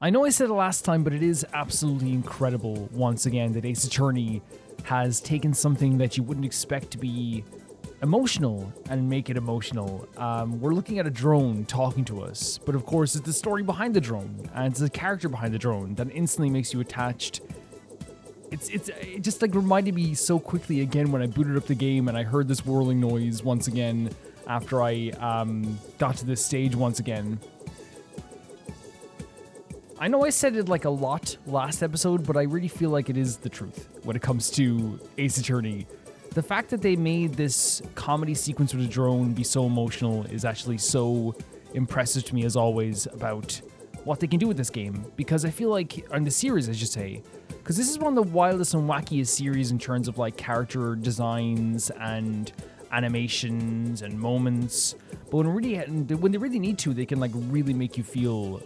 I know I said it last time, but it is absolutely incredible once again that Ace Attorney has taken something that you wouldn't expect to be emotional and make it emotional. We're looking at a drone talking to us, but of course it's the story behind the drone and it's the character behind the drone that instantly makes you attached. It just like reminded me so quickly again when I booted up the game and I heard this whirling noise once again after I got to this stage once again. I know I said it like a lot last episode, but I really feel like it is the truth when it comes to Ace Attorney. The fact that they made this comedy sequence with a drone be so emotional is actually so impressive to me as always about what they can do with this game. Because I feel like, on the series I should say, because this is one of the wildest and wackiest series in terms of like character designs and animations and moments. But when they really need to, they can like really make you feel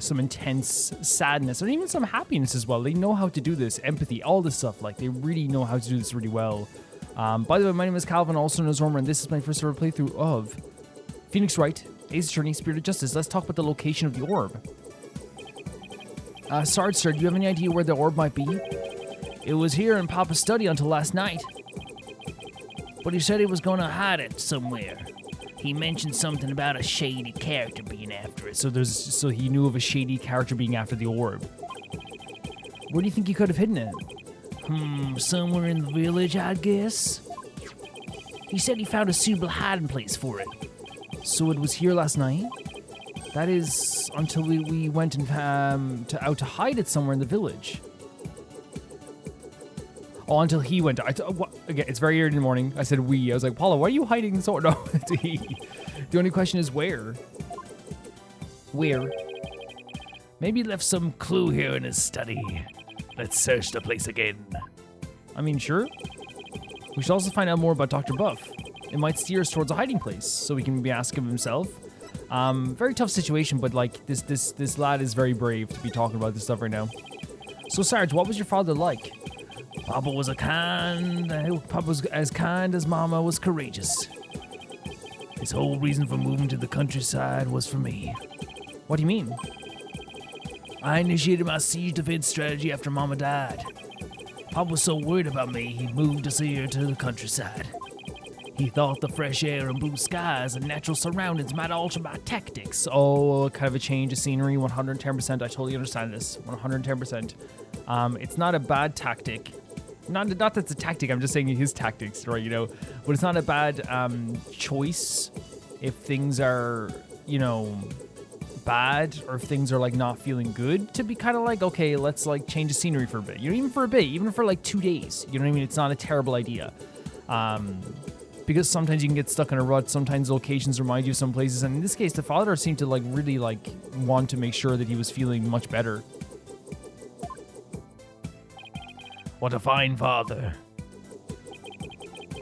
some intense sadness or even some happiness as well. They know how to do this, empathy, all this stuff. Like they really know how to do this really well. By the way, my name is Calvin, also known as Romer, and this is my first ever playthrough of Phoenix Wright, Ace Attorney, Spirit of Justice. Let's talk about the location of the orb. Sarge, sir, do you have any idea where the orb might be? It was here in Papa's study until last night. But he said he was going to hide it somewhere. He mentioned something about a shady character being after it. So he knew of a shady character being after the orb. Where do you think he could have hidden it? Somewhere in the village, I guess. He said he found a suitable hiding place for it. So it was here last night? That is until we went and out to hide it somewhere in the village. Oh, until he went. Again, it's very early in the morning. I said we. I was like, Paula, why are you hiding so? No, it's he. The only question is where. Where? Maybe he left some clue here in his study. Let's search the place again. I mean, sure. We should also find out more about Dr. Buff. It might steer us towards a hiding place, so we can maybe ask him himself. Very tough situation, but like this lad is very brave to be talking about this stuff right now. So, Sarge, what was your father like? Papa was as kind as Mama was courageous. His whole reason for moving to the countryside was for me. What do you mean? I initiated my siege defense strategy after Mama died. Papa was so worried about me, he moved us here to the countryside. He thought the fresh air and blue skies and natural surroundings might alter my tactics. Oh, kind of a change of scenery, 110%. I totally understand this, 110%. It's not a bad tactic. Not that it's a tactic, I'm just saying his tactics, right, But it's not a bad choice if things are, bad or if things are, like, not feeling good to be kind of like, okay, let's, like, change the scenery for a bit. Even for a bit, even for, like, 2 days. You know what I mean? It's not a terrible idea. Because sometimes you can get stuck in a rut, sometimes locations remind you of some places, and in this case, the father seemed to, like, really, like, want to make sure that he was feeling much better. What a fine father.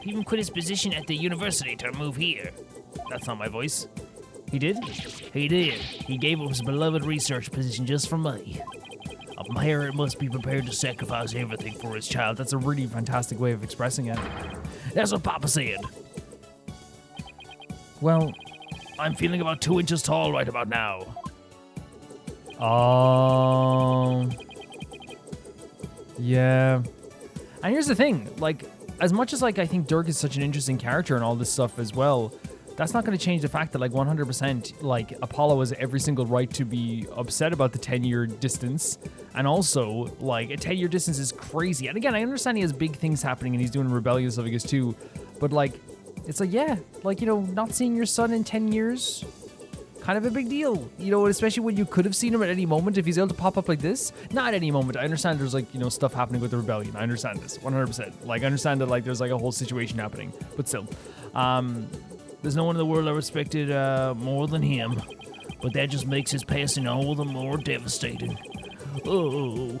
He even quit his position at the university to move here. That's not my voice. He did? He did. He gave up his beloved research position just for money. A parent must be prepared to sacrifice everything for his child. That's a really fantastic way of expressing it. That's what Papa said. Well, I'm feeling about 2 inches tall right about now. Yeah. And here's the thing, like, as much as, like, I think Dirk is such an interesting character and all this stuff as well, that's not going to change the fact that, like, 100%, like, Apollo has every single right to be upset about the 10-year distance. And also, like, a 10-year distance is crazy. And again, I understand he has big things happening and he's doing rebellious stuff, I guess, too. But, like, it's like, yeah, like, not seeing your son in 10 years... kind of a big deal, especially when you could have seen him at any moment if he's able to pop up like this. Not at any moment. I understand there's like, stuff happening with the rebellion. I understand this 100%. Like, I understand that like there's like a whole situation happening, but still, there's no one in the world I respected more than him, but that just makes his passing all the more devastating. Oh.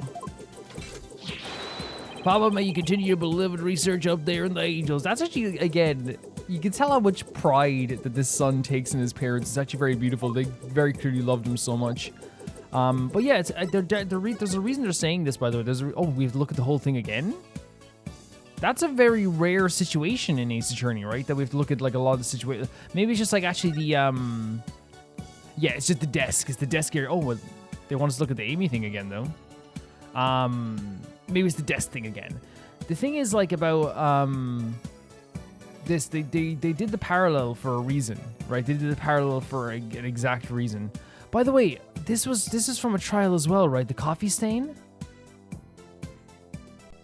Papa, may you continue your beloved research up there in the angels. That's actually, again, you can tell how much pride that this son takes in his parents. It's actually very beautiful. They very clearly loved him so much. But yeah, it's there's a reason they're saying this, by the way. We have to look at the whole thing again? That's a very rare situation in Ace Attorney, right? That we have to look at like a lot of the situations. Maybe it's just like actually the, yeah, it's just the desk. It's the desk area. Oh, well, They want us to look at the Amy thing again, though. Maybe it's the desk thing again. The thing is, like, about this, they did the parallel for a reason, right? They did the parallel for an exact reason. By the way, this is from a trial as well, right? The coffee stain.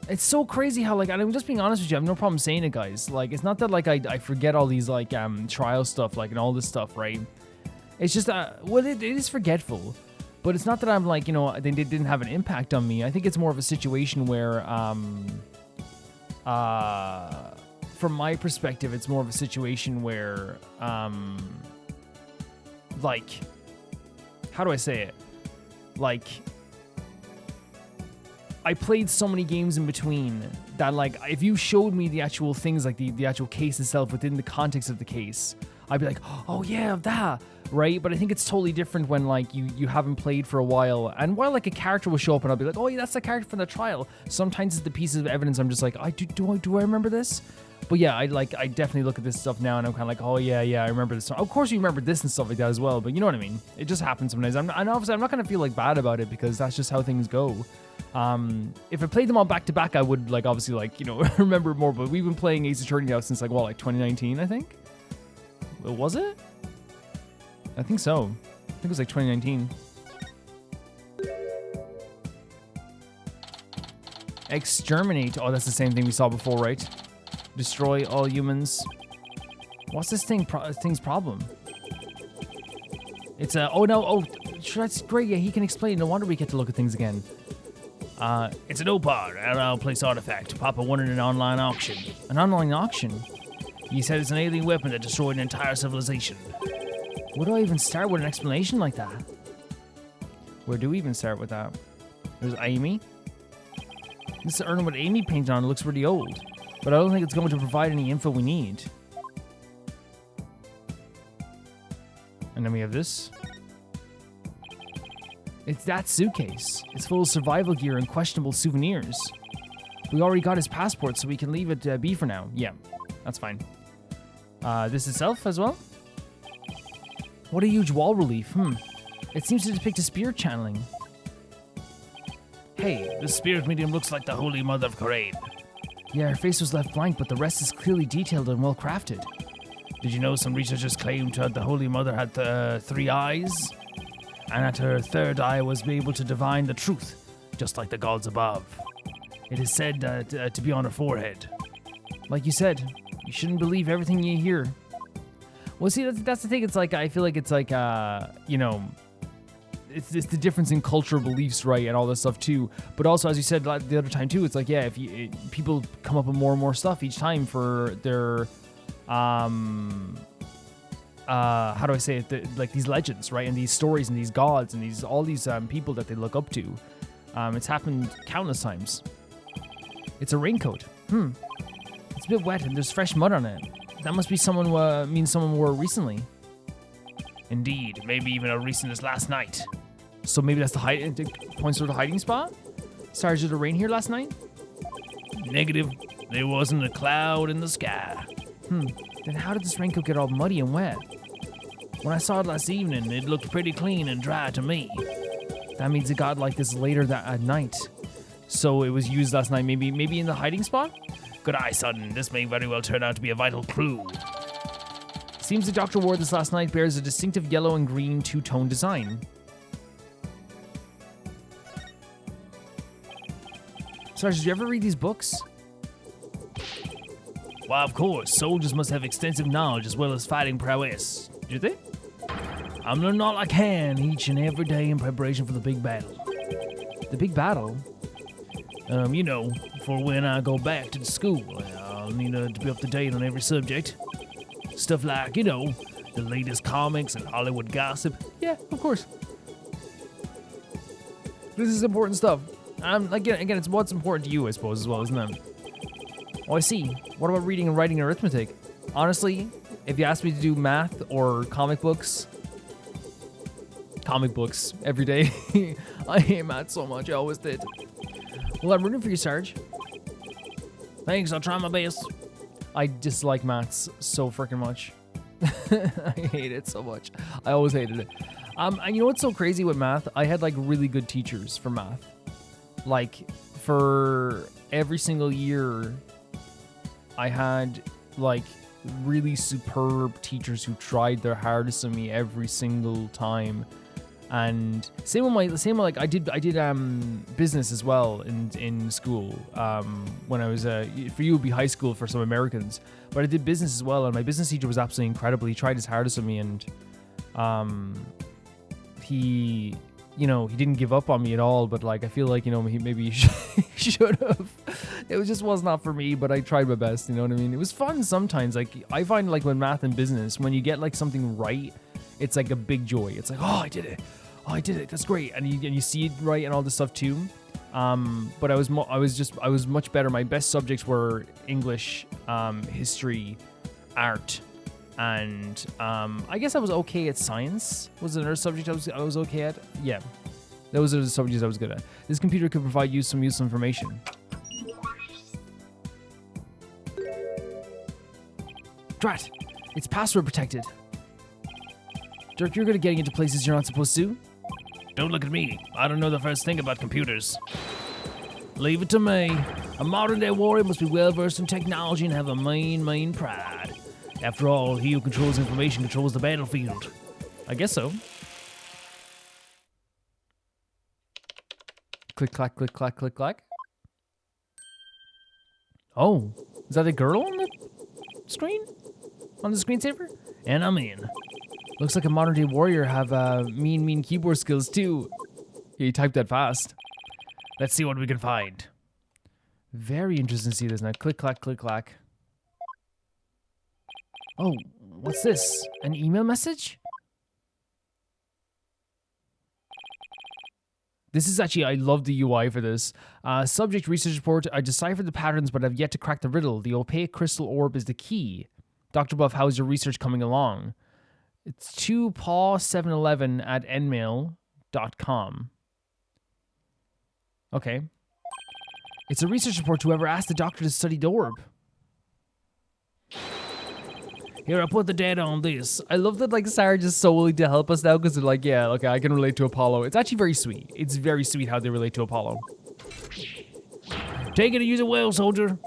It's so crazy how, like, I'm just being honest with you, I have no problem saying it, guys. Like, it's not that, like, I forget all these, like, trial stuff, like, and all this stuff, right? It's just, well, it is forgetful. But it's not that I'm, like, you know, they didn't have an impact on me. I think it's more of a situation where, from my perspective, it's more of a situation where, like, how do I say it? Like, I played so many games in between that, like, if you showed me the actual things, like the actual case itself within the context of the case, I'd be like, oh yeah, that, right? But I think it's totally different when, like, you haven't played for a while, and while, like, a character will show up and I'll be like, oh yeah, that's the character from the trial. Sometimes it's the pieces of evidence I'm just like, do I remember this? But yeah, I definitely look at this stuff now and I'm kind of like, oh yeah, I remember this. Of course you remember this and stuff like that as well, but you know what I mean? It just happens sometimes. And obviously I'm not going to feel like bad about it because that's just how things go. If I played them all back to back, I would, like, obviously, like, you know, remember more, but we've been playing Ace Attorney now since, like, what, like 2019, I think? Was it? I think so. I think it was like 2019. Exterminate. Oh, that's the same thing we saw before, right? Destroy all humans. What's this thing's problem? It's a... Oh, no. Oh, that's great. Yeah, he can explain. No wonder we get to look at things again. It's an OPAR, an out-of-place artifact. Papa won in an online auction. An online auction? He said it's an alien weapon that destroyed an entire civilization. Where do I even start with an explanation like that? Where do we even start with that? There's Amy. This is urn with Amy painted on. It looks really old. But I don't think it's going to provide any info we need. And then we have this. It's that suitcase. It's full of survival gear and questionable souvenirs. We already got his passport, so we can leave it be for now. Yeah, that's fine. This itself as well? What a huge wall relief. It seems to depict a spirit channeling. Hey, the spirit medium looks like the Holy Mother of Corain. Yeah, her face was left blank, but the rest is clearly detailed and well crafted. Did you know some researchers claimed that the Holy Mother had 3 eyes? And that her 3rd eye was able to divine the truth, just like the gods above. It is said to be on her forehead. Like you said, you shouldn't believe everything you hear. Well, see, that's the thing. It's like, I feel like it's like, you know, it's the difference in cultural beliefs, right, and all this stuff too. But also, as you said the other time too, it's like, yeah, if people come up with more and more stuff each time for their, how do I say it? Like these legends, right, and these stories and these gods and all these people that they look up to. It's happened countless times. It's a raincoat. It's a bit wet and there's fresh mud on it. That must be someone wore it recently. Indeed, maybe even as recent as last night. So maybe that's the points to the hiding spot? Started to rain here last night? Negative. There wasn't a cloud in the sky. Then how did this raincoat get all muddy and wet? When I saw it last evening, it looked pretty clean and dry to me. That means it got like this later at night. So it was used last night, maybe in the hiding spot? Good eye, son. This may very well turn out to be a vital clue. Seems the doctor wore this last night bears a distinctive yellow and green 2-tone design. Sarge, did you ever read these books? Why, of course. Soldiers must have extensive knowledge as well as fighting prowess. Do they? I'm learning all I can each and every day in preparation for the big battle. The big battle? You know, for when I go back to the school, I'll need to be up to date on every subject. Stuff like, you know, the latest comics and Hollywood gossip. Yeah, of course. This is important stuff. Again, it's what's important to you, I suppose, as well, isn't it? Oh, I see. What about reading and writing and arithmetic? Honestly, if you asked me to do math or comic books every day, I hate math so much. I always did. Well, I'm rooting for you, Sarge. Thanks, I'll try my best. I dislike maths so freaking much. I hate it so much. I always hated it. And you know what's so crazy with math? I had like really good teachers for math. Like for every single year, I had like really superb teachers who tried their hardest on me every single time. And same with like I did business as well in school. When I was for you it would be high school for some Americans, but I did business as well, and my business teacher was absolutely incredible. He tried his hardest on me, and he didn't give up on me at all. But like I feel like he should have. It was not for me, but I tried my best. You know what I mean? It was fun sometimes. Like I find like when math and business, when you get like something right, it's like a big joy. It's like, oh, I did it. That's great. And you see it right and all this stuff too. But I was much better. My best subjects were English, history, art, and I guess I was okay at science. Was another subject I was okay at. Yeah, those are the subjects I was good at. This computer could provide you some useful information. Drat! It's password protected. Dirk, you're good at getting into places you're not supposed to. Don't look at me. I don't know the first thing about computers. Leave it to me. A modern-day warrior must be well-versed in technology and have a mean pride. After all, he who controls information controls the battlefield. I guess so. Click, clack, click, clack, click, clack. Oh, is that a girl on the screen? On the screensaver? And I'm in. Looks like a modern-day warrior have mean keyboard skills too. Yeah, you typed that fast. Let's see what we can find. Very interesting to see this now. Click, clack, click, clack. Oh, what's this? An email message? This is actually, I love the UI for this. Subject research report. I deciphered the patterns, but have yet to crack the riddle. The opaque crystal orb is the key. Dr. Buff, how's your research coming along? It's 2paw711@nmail.com. Okay. It's a research report to whoever asked the doctor to study the orb. Here, I put the data on this. I love that, like, Sarah just so willing to help us now because they're like, yeah, okay, I can relate to Apollo. It's actually very sweet. It's very sweet how they relate to Apollo. Take it and use it well, soldier.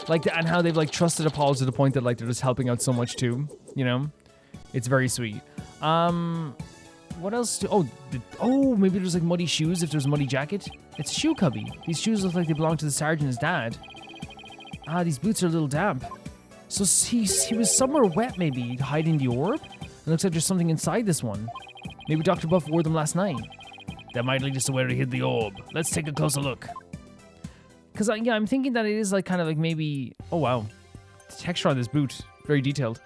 Like, and how they've, like, trusted Apollo to the point that, like, they're just helping out so much, too. You know? It's very sweet. What else? Oh, maybe there's like muddy shoes if there's a muddy jacket. It's a shoe cubby. These shoes look like they belong to the sergeant's dad. Ah, these boots are a little damp. So he was somewhere wet, maybe hiding the orb. It looks like there's something inside this one. Maybe Dr. Buff wore them last night. That might lead us to where he hid the orb. Let's take a closer look. Because yeah, I'm thinking that it is like kind of like maybe. Oh wow, the texture on this boot, very detailed.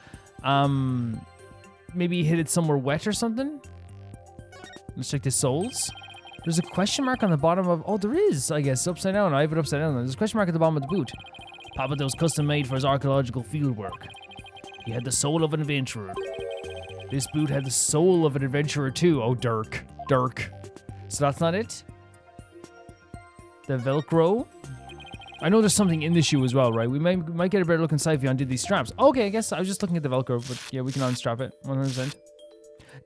Maybe he hid it somewhere wet or something. Let's check the soles. There's a question mark on the bottom of... Oh, there is, I guess. Upside down. I have it upside down. There's a question mark at the bottom of the boot. Papa was custom made for his archaeological field work. He had the soul of an adventurer. This boot had the soul of an adventurer too. Oh, Dirk. So that's not it? The Velcro? I know there's something in the shoe as well, right? We might get a better look inside if you undid these straps. Okay, I guess I was just looking at the Velcro, but yeah, we can unstrap it 100%.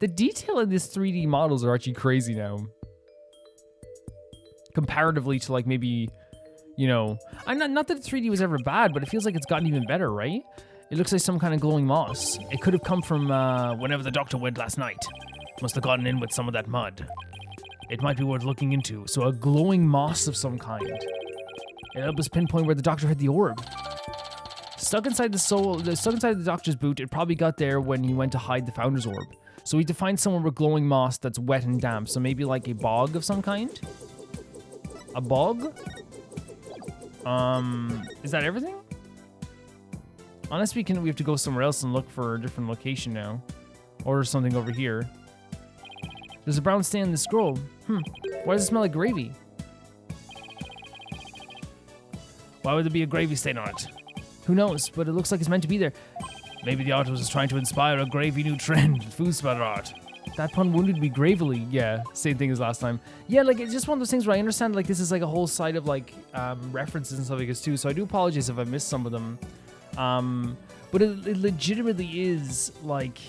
The detail in these 3D models are actually crazy now. Comparatively to like maybe, not that 3D was ever bad, but it feels like it's gotten even better, right? It looks like some kind of glowing moss. It could have come from whenever the doctor went last night. Must have gotten in with some of that mud. It might be worth looking into. So a glowing moss of some kind. It helped us pinpoint where the doctor hid the orb. Stuck inside the doctor's boot, it probably got there when he went to hide the founder's orb. So we have to find somewhere with glowing moss that's wet and damp. So maybe like a bog of some kind? A bog? Is that everything? Unless we have to go somewhere else and look for a different location now. Or something over here. There's a brown stain in the scroll. Why does it smell like gravy? Why would there be a gravy stain on it? Who knows, but it looks like it's meant to be there. Maybe the artist was trying to inspire a gravy new trend, food splatter art. That pun wounded me gravely. Yeah, same thing as last time. Yeah, like, it's just one of those things where I understand, like, this is, like, a whole side of, like, references and stuff like this, too, so I do apologize if I missed some of them. But it legitimately is, like,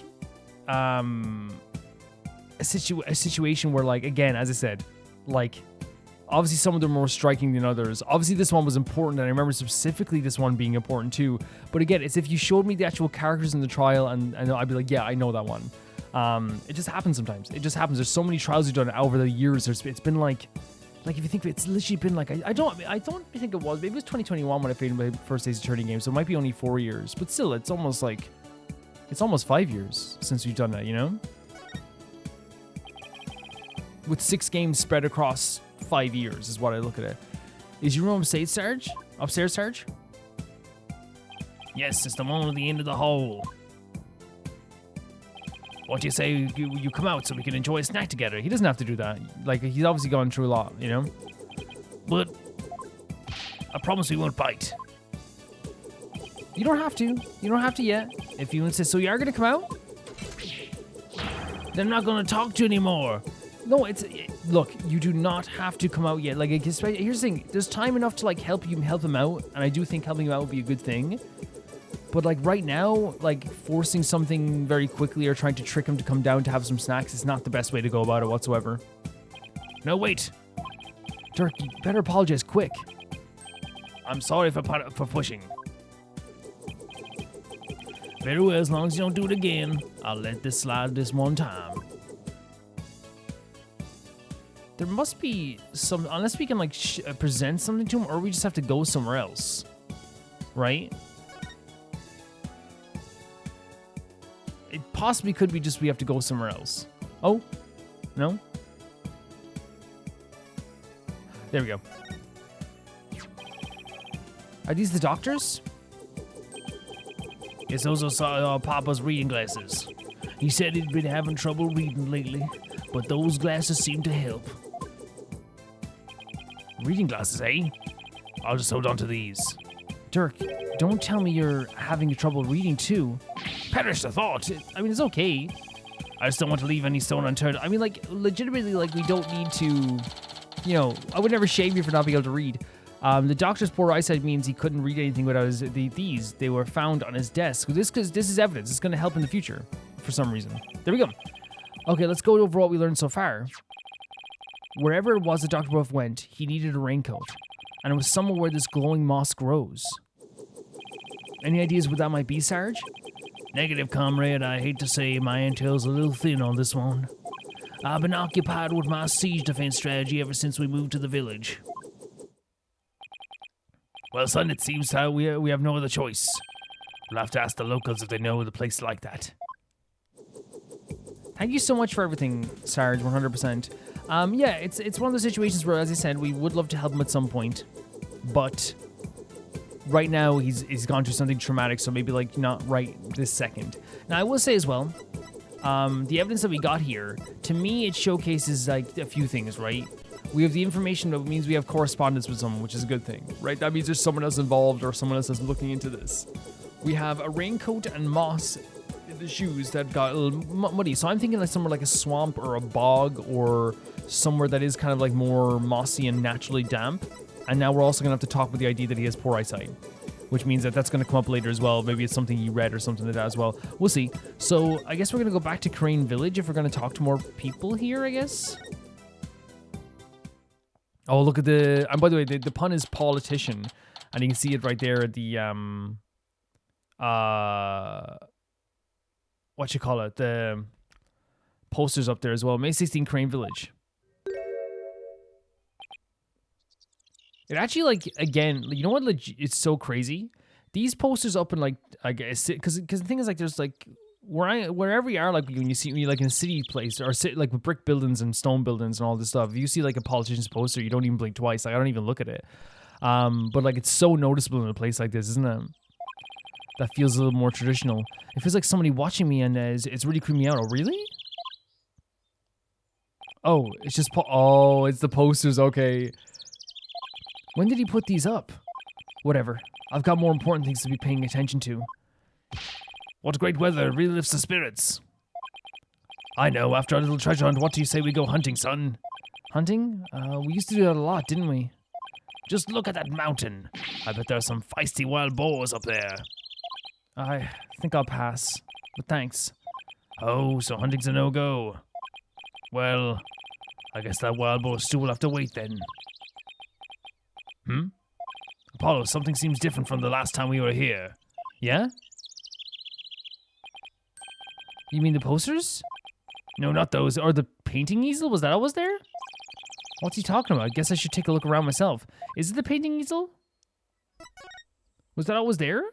a situation where, like, again, as I said, like, obviously some of them are more striking than others. Obviously this one was important, and I remember specifically this one being important too. But again, it's if you showed me the actual characters in the trial, and I'd be like, yeah, I know that one. It just happens sometimes. It just happens. There's so many trials we've done over the years. It's been like if you think it's literally been like, I don't think it was. Maybe it was 2021 when I played my first Ace Attorney game, so it might be only 4 years. But still, it's almost 5 years since we've done that, you know? With 6 games spread across 5 years is what I look at it. Is your room upstairs, Sarge? Upstairs, Sarge? Yes, it's the one at the end of the hall. What do you say you come out so we can enjoy a snack together? He doesn't have to do that. Like, he's obviously gone through a lot, you know? But I promise we won't bite. You don't have to. You don't have to yet. If you insist. So you are going to come out? Then I'm not going to talk to you anymore. No, look, you do not have to come out yet. Like, here's the thing. There's time enough to, like, help him out. And I do think helping him out would be a good thing. But, like, right now, like, forcing something very quickly or trying to trick him to come down to have some snacks is not the best way to go about it whatsoever. No, wait. Dirk, you better apologize quick. I'm sorry for pushing. Very well, as long as you don't do it again, I'll let this slide this one time. There must be some, unless we can, like, present something to him, or we just have to go somewhere else. Right? It possibly could be just we have to go somewhere else. Oh? No? There we go. Are these the doctors? Yes, those are Papa's reading glasses. He said he'd been having trouble reading lately, but those glasses seem to help. Reading glasses, eh? I'll just hold on to these. Dirk, don't tell me you're having trouble reading too. Perish the thought. I mean, it's okay. I just don't want to leave any stone unturned. I mean, like, legitimately, like, we don't need to, you know, I would never shame you for not being able to read. The doctor's poor eyesight means he couldn't read anything without these. They were found on his desk. This is evidence. It's going to help in the future for some reason. There we go. Okay, let's go over what we learned so far. Wherever it was that Dr. Buff went, he needed a raincoat. And it was somewhere where this glowing moss grows. Any ideas what that might be, Sarge? Negative, comrade. I hate to say my intel's a little thin on this one. I've been occupied with my siege defense strategy ever since we moved to the village. Well, son, it seems we have no other choice. We'll have to ask the locals if they know the place like that. Thank you so much for everything, Sarge, 100%. Yeah, it's one of those situations where, as I said, we would love to help him at some point, but right now he's gone through something traumatic, so maybe, like, not right this second. Now, I will say as well, the evidence that we got here, to me, it showcases, like, a few things, right? We have the information that means we have correspondence with someone, which is a good thing, right? That means there's someone else involved or someone else is looking into this. We have a raincoat and moss in the shoes that got a little muddy. So I'm thinking like somewhere like a swamp or a bog or somewhere that is kind of like more mossy and naturally damp. And now we're also going to have to talk with the idea that he has poor eyesight, which means that that's going to come up later as well. Maybe it's something you read or something like that as well. We'll see. So I guess we're going to go back to Crane Village if we're going to talk to more people here, I guess. Oh, look at the... And by the way, the pun is politician. And you can see it right there at the... what you call it? The posters up there as well. May 16 Crane Village. It actually, like, again, you know what? It's so crazy. These posters up in, like, I guess... Because the thing is, like, there's, like... Wherever you are, like, when you're like in a city place or like with brick buildings and stone buildings and all this stuff, if you see like a politician's poster, you don't even blink twice. Like, I don't even look at it. But like, it's so noticeable in a place like this, isn't it? That feels a little more traditional. It feels like somebody watching me, and it's really creeping me out. Oh, really? Oh, it's just oh, it's the posters. Okay. When did he put these up? Whatever. I've got more important things to be paying attention to. What great weather really lifts the spirits. I know, after our little treasure hunt, what do you say we go hunting, son? Hunting? We used to do that a lot, didn't we? Just look at that mountain. I bet there are some feisty wild boars up there. I think I'll pass, but thanks. Oh, so hunting's a no-go. Well, I guess that wild boar stew will have to wait then. Apollo, something seems different from the last time we were here. Yeah? You mean the posters? No, not those. Or the painting easel? Was that always there? What's he talking about? I guess I should take a look around myself. Is it the painting easel? Was that always there?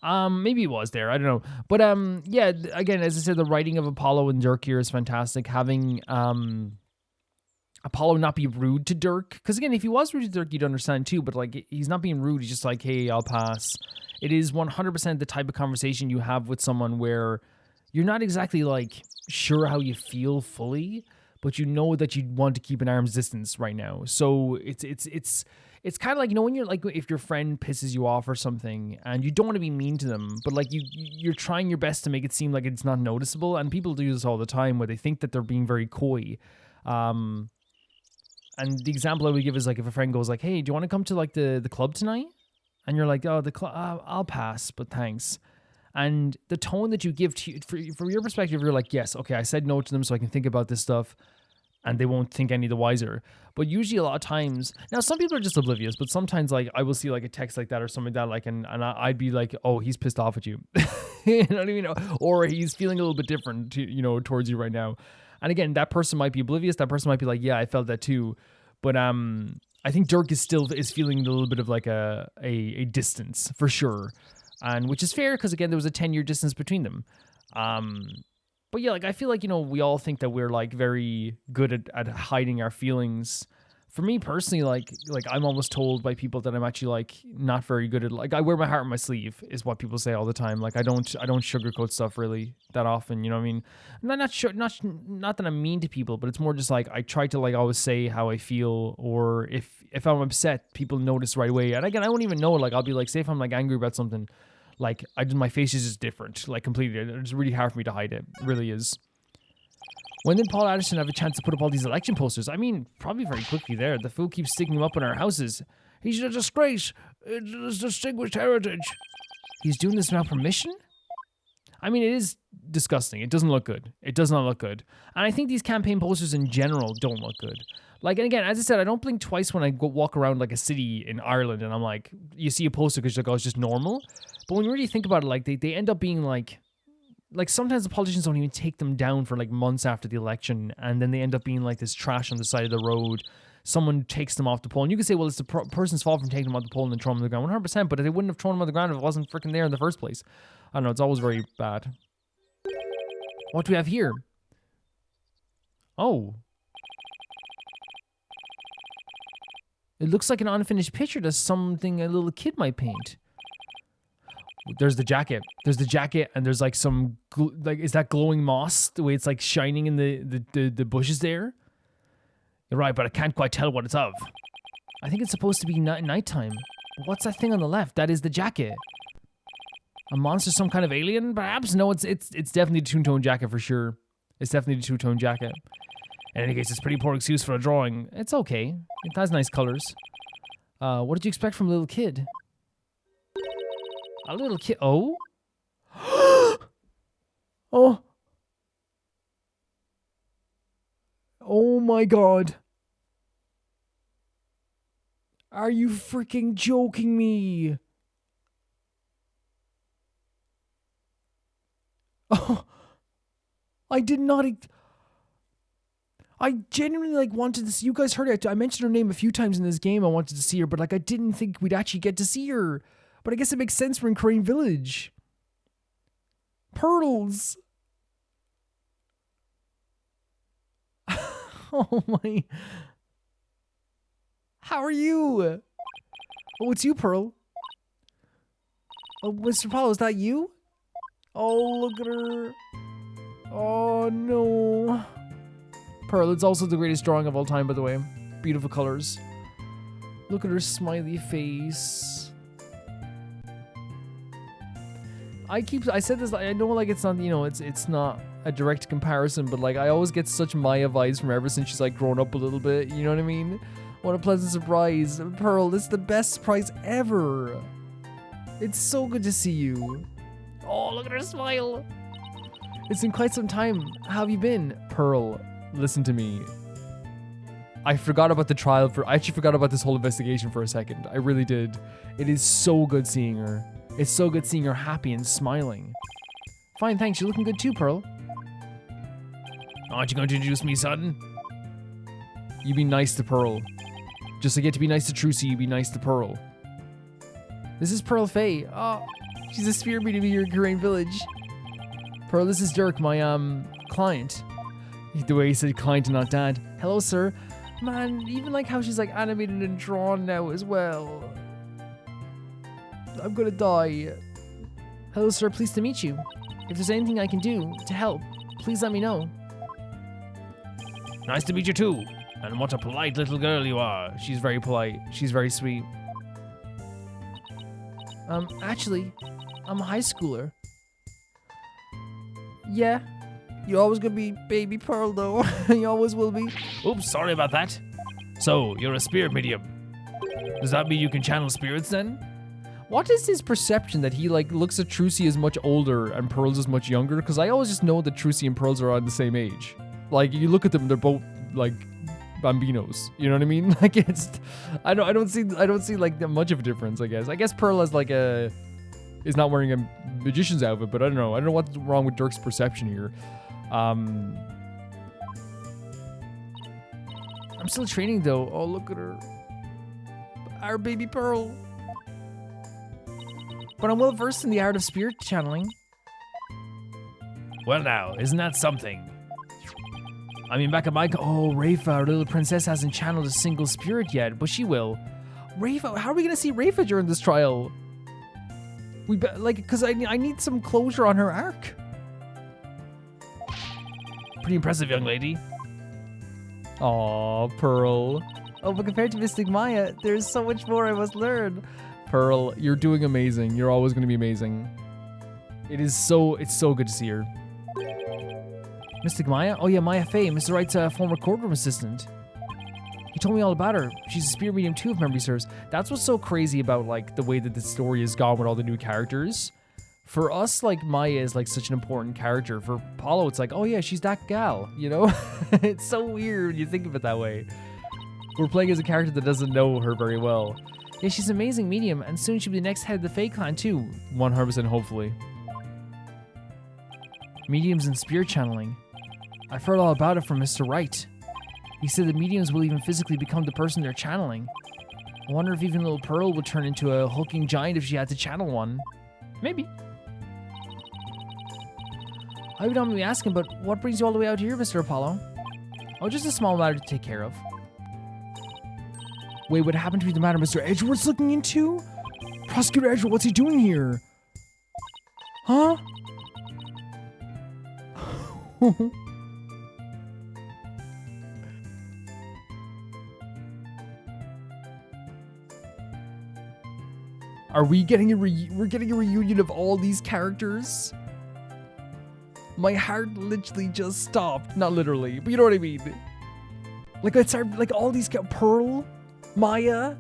Maybe it was there. I don't know. But yeah, again, as I said, the writing of Apollo and Dirk here is fantastic. Having Apollo not be rude to Dirk, because again, if he was rude to Dirk, you'd understand too. But like, he's not being rude. He's just like, hey, I'll pass. It is 100% the type of conversation you have with someone where you're not exactly like sure how you feel fully, but you know that you want to keep an arm's distance right now. So it's kind of like, you know, when you're like, if your friend pisses you off or something and you don't want to be mean to them, but like you're trying your best to make it seem like it's not noticeable. And people do this all the time where they think that they're being very coy. And the example I would give is like if a friend goes like, hey, do you want to come to like the club tonight? And you're like, oh, the club, I'll pass, but thanks. And the tone that you give to you, from your perspective, you're like, yes, okay, I said no to them so I can think about this stuff, and they won't think any the wiser. But usually a lot of times, now some people are just oblivious, but sometimes like I will see like a text like that or something like that, like, and I'd be like, oh, he's pissed off at you. You know what I mean? Or he's feeling a little bit different, towards you right now. And again, that person might be oblivious. That person might be like, yeah, I felt that too. But I think Dirk is feeling a little bit of like a distance for sure. And which is fair because again, there was a 10-year distance between them. But yeah, like I feel like, we all think that we're like very good at hiding our feelings. For me personally, like I'm almost told by people that I'm actually like not very good at, like I wear my heart on my sleeve is what people say all the time. Like I don't sugarcoat stuff really that often, you know what I mean? Not that I'm mean to people, but it's more just like I try to like always say how I feel, or if I'm upset, people notice right away. And again, I won't even know, like I'll be like, say if I'm like angry about something, like my face is just different, like completely. It's really hard for me to hide it. It really is. When did Paul Anderson have a chance to put up all these election posters? I mean, probably very quickly there. The fool keeps sticking them up in our houses. He's a disgrace. It is distinguished heritage. He's doing this without permission? I mean, it is disgusting. It doesn't look good. It does not look good. And I think these campaign posters in general don't look good. Like, and again, as I said, I don't blink twice when I go walk around like a city in Ireland and I'm like, you see a poster because you're like, oh, it's just normal. But when you really think about it, like they end up being like sometimes the politicians don't even take them down for like months after the election, and then they end up being like this trash on the side of the road. Someone takes them off the pole, and you can say, well, it's the person's fault from taking them off the pole and then throwing them on the ground. 100%, but they wouldn't have thrown them on the ground if it wasn't freaking there in the first place. I don't know, it's always very bad. What do we have here? Oh. It looks like an unfinished picture to something a little kid might paint. There's the jacket. There's the jacket, and there's like some is that glowing moss? The way it's like shining in the bushes there. You're right, but I can't quite tell what it's of. I think it's supposed to be nighttime. What's that thing on the left? That is the jacket. A monster, some kind of alien, perhaps? No, it's definitely a two-tone jacket for sure. It's definitely a two-tone jacket. In any case, it's a pretty poor excuse for a drawing. It's okay. It has nice colors. What did you expect from a little kid? A little kid. Oh? Oh. Oh my god. Are you freaking joking me? Oh. I did not. I genuinely like wanted to see. You guys heard it. I mentioned her name a few times in this game. I wanted to see her, but like I didn't think we'd actually get to see her. But I guess it makes sense we're in Crane Village. Pearls. Oh my. How are you? Oh, it's you, Pearl. Oh, Mr. Apollo, is that you? Oh, look at her. Oh, no. Pearl, it's also the greatest drawing of all time, by the way. Beautiful colors. Look at her smiley face. I said this, I know like it's not, it's not a direct comparison, but like I always get such Maya vibes from her ever since she's like grown up a little bit, you know what I mean? What a pleasant surprise. Pearl, this is the best surprise ever. It's so good to see you. Oh, look at her smile. It's been quite some time. How have you been? Pearl, listen to me. I forgot about the trial I actually forgot about this whole investigation for a second. I really did. It is so good seeing her. It's so good seeing her happy and smiling. Fine, thanks. You're looking good too, Pearl. Aren't you going to introduce me, son? You be nice to Pearl. Just like you get to be nice to Trucy, you be nice to Pearl. This is Pearl Faye. Oh, she's a spirit medium here in Karain Village. Pearl, this is Dirk, my, client. The way he said client and not dad. Hello, sir. Man, even like how she's like animated and drawn now as well. I'm gonna die. Hello, sir. Pleased to meet you. If there's anything I can do to help, please let me know. Nice to meet you too. And what a polite little girl you are. She's very polite. She's very sweet. Actually, I'm a high schooler. Yeah. You're always gonna be baby Pearl though. You always will be. Oops, sorry about that. So, you're a spirit medium. Does that mean you can channel spirits then? What is his perception that he like looks at Trucy as much older and Pearl's as much younger? Because I always just know that Trucy and Pearl's are around the same age. Like you look at them, they're both like bambinos. You know what I mean? Like it's, I don't see like much of a difference. I guess Pearl has like is not wearing a magician's outfit, but I don't know what's wrong with Dirk's perception here. I'm still training though. Oh, look at her. Our baby Pearl. But I'm well versed in the art of spirit channeling. Well now, isn't that something? I mean, back at my... Oh, Rafa, our little princess hasn't channeled a single spirit yet, but she will. Rafa, how are we going to see Rafa during this trial? Because I need some closure on her arc. Pretty impressive, young lady. Aw, Pearl. Oh, but compared to Mystic Maya, there's so much more I must learn. Pearl, you're doing amazing. You're always going to be amazing. It's so good to see her. Mystic Maya? Oh yeah, Maya Faye, Mr. Wright's former courtroom assistant. He told me all about her. She's a spirit medium too, if memory serves. That's what's so crazy about like the way that the story has gone with all the new characters. For us, like Maya is like such an important character. For Paulo, it's like, oh yeah, she's that gal, you know? It's so weird when you think of it that way. We're playing as a character that doesn't know her very well. Yeah, she's an amazing medium, and soon she'll be the next head of the Fae clan too. 100% hopefully. Mediums and spirit channeling. I've heard all about it from Mr. Wright. He said the mediums will even physically become the person they're channeling. I wonder if even little Pearl would turn into a hulking giant if she had to channel one. Maybe. I would not be asking, but what brings you all the way out here, Mr. Apollo? Oh, just a small matter to take care of. Wait, what happened to be the matter Mr. Edgeworth's looking into? Prosecutor Edgeworth, what's he doing here? Huh? Are we getting we're getting a reunion of all these characters? My heart literally just stopped. Not literally, but you know what I mean. Like I started, like all these Pearl, Maya,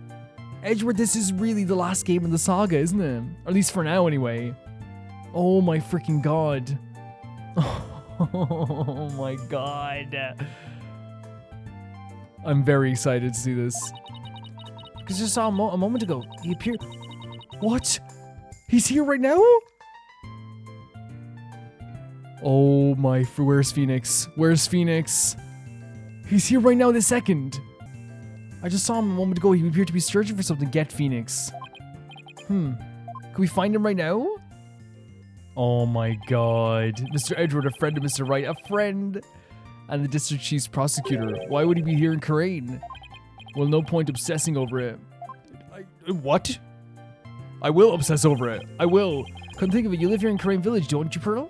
Edgeworth. This is really the last game in the saga, isn't it? Or at least for now, anyway. Oh my freaking god. Oh my god. I'm very excited to see this. Because I just saw a moment ago. He appeared. What? He's here right now? Oh my, where's Phoenix? Where's Phoenix? He's here right now this second. I just saw him a moment ago. He appeared to be searching for something. Get Phoenix. Can we find him right now? Oh my god. Mr. Edgeworth, a friend of Mr. Wright. A friend. And the district chief's prosecutor. Why would he be here in Karain? Well, no point obsessing over it. What? I will obsess over it. I will. Couldn't think of it. You live here in Karain Village, don't you, Pearl?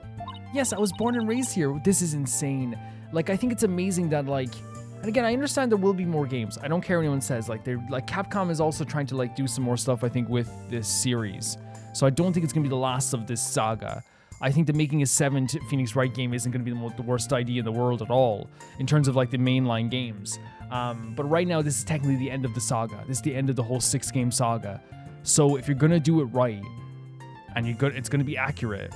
Yes, I was born and raised here. This is insane. Like, I think it's amazing that, like... And again, I understand there will be more games. I don't care what anyone says. Like, they're... Like, Capcom is also trying to, like, do some more stuff, I think, with this series. So I don't think it's going to be the last of this saga. I think that making a 7th Phoenix Wright game isn't going to be the worst idea in the world at all. In terms of, like, the mainline games. But right now, this is technically the end of the saga. This is the end of the whole 6-game saga. So if you're going to do it right, and it's going to be accurate,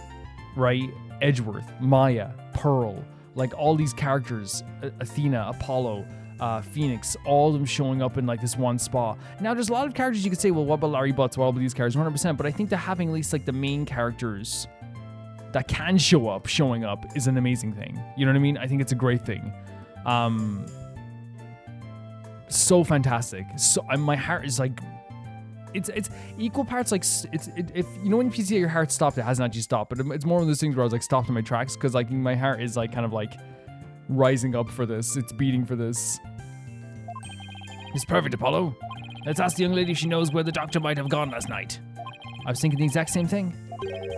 right? Edgeworth, Maya, Pearl, like all these characters, Athena, Apollo, Phoenix, all of them showing up in like this one spot. Now there's a lot of characters you could say, well, what about Larry Butts, what about these characters, 100%, but I think that having at least like the main characters that can showing up is an amazing thing. You know what I mean? I think it's a great thing. So fantastic. So my heart is like, it's equal parts like if you know when you see your heart stopped, it hasn't actually stopped, but it's more one of those things where I was like stopped in my tracks because like my heart is like kind of like rising up for this. It's beating for this. It's perfect, Apollo. Let's ask the young lady if she knows where the doctor might have gone last night. I was thinking the exact same thing.